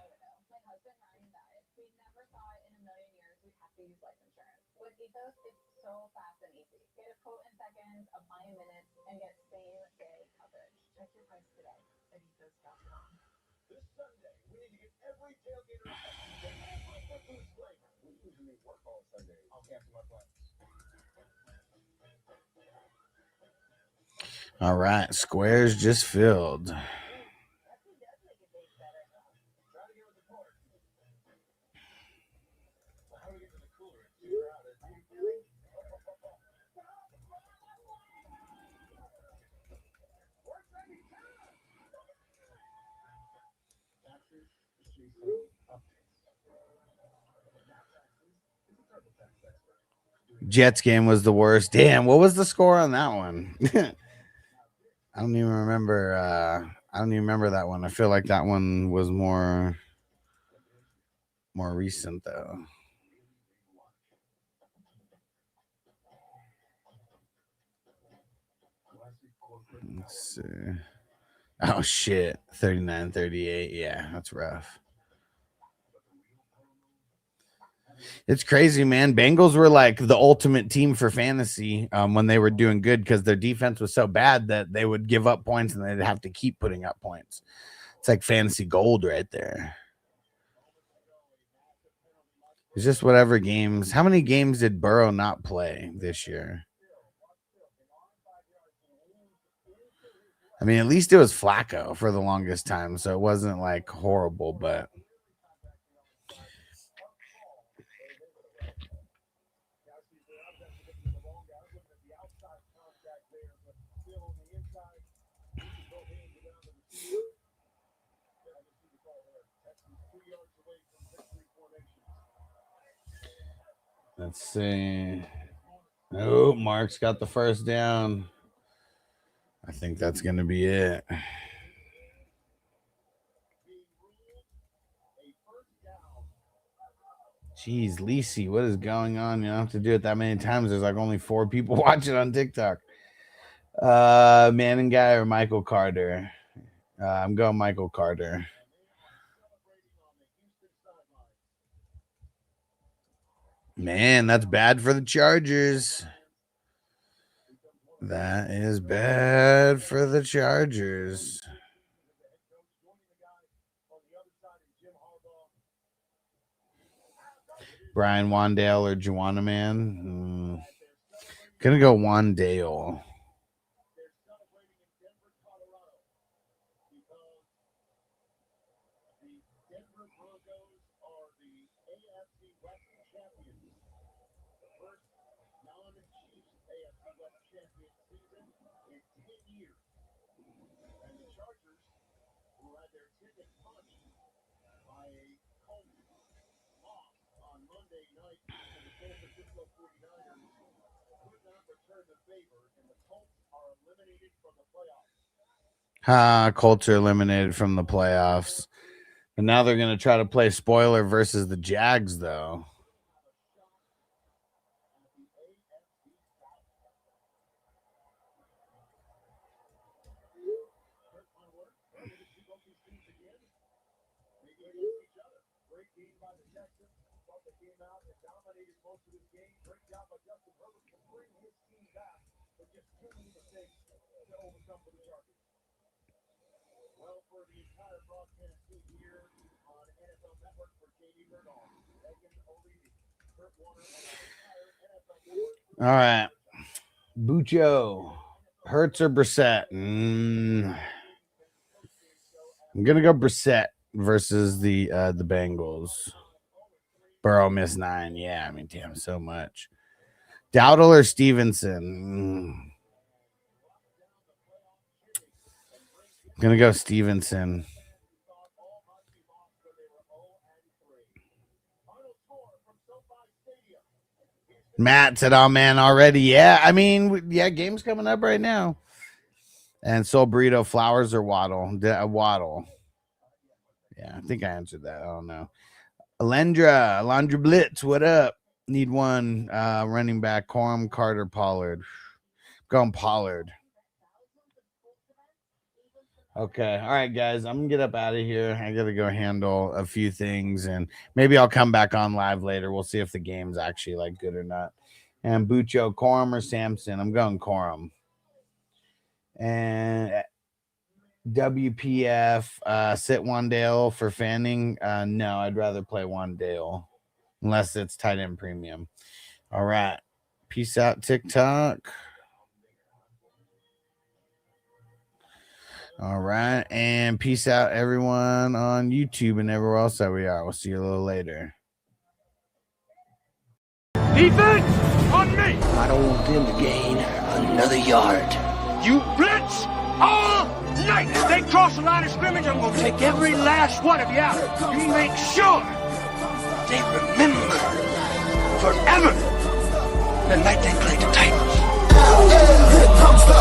All right, squares just filled. Jets game was the worst. Damn, what was the score on that one? I don't even remember. I don't even remember that one. I feel like that one was more recent though. Let's see. Oh shit. 39-38. Yeah, that's rough. It's crazy, man. Bengals were like the ultimate team for fantasy when they were doing good because their defense was so bad that they would give up points and they'd have to keep putting up points. It's like fantasy gold right there. It's just whatever games. How many games did Burrow not play this year? I mean, at least it was Flacco for the longest time, so it wasn't like horrible, but let's see. Oh, Mark's got the first down. I think that's going to be it. Jeez, Lisi, what is going on? You don't have to do it that many times. There's like only 4 people watching on TikTok. Manning guy or Michael Carter? I'm going Michael Carter. Man, that's bad for the Chargers. That is bad for the Chargers. Brian Wandale or Juana Man? Gonna go Wandale. Colts are eliminated from the playoffs. And now they're going to try to play spoiler versus the Jags, though. All right. Bucho. Hurts or Brissett? I'm going to go Brissett versus the Bengals. Burrow missed 9. Yeah, I mean, damn, so much. Dowdle or Stevenson? I'm going to go Stevenson. Matt said, oh, man, already. Yeah, I mean, yeah, game's coming up right now. And Soul Burrito, Flowers or Waddle? Waddle. Yeah, I think I answered that. I don't know. Alondra Blitz, what up? Need one running back. Corum, Carter, Pollard. Going Pollard. Okay. All right, guys. I'm going to get up out of here. I got to go handle a few things, and maybe I'll come back on live later. We'll see if the game's actually like good or not. And Bucho, Corum or Samson? I'm going Corum. And WPF, sit Wandale for Fanning. No, I'd rather play Wandale unless it's tight end premium. All right. Peace out, TikTok. All right. And peace out, everyone on YouTube and everywhere else that we are. We'll see you a little later. Defense on me. I don't want them to gain another yard. You blitz all night. If they cross the line of scrimmage, I'm going to take every last one of you out. You make sure they remember forever the night they played the Titans. Here comes the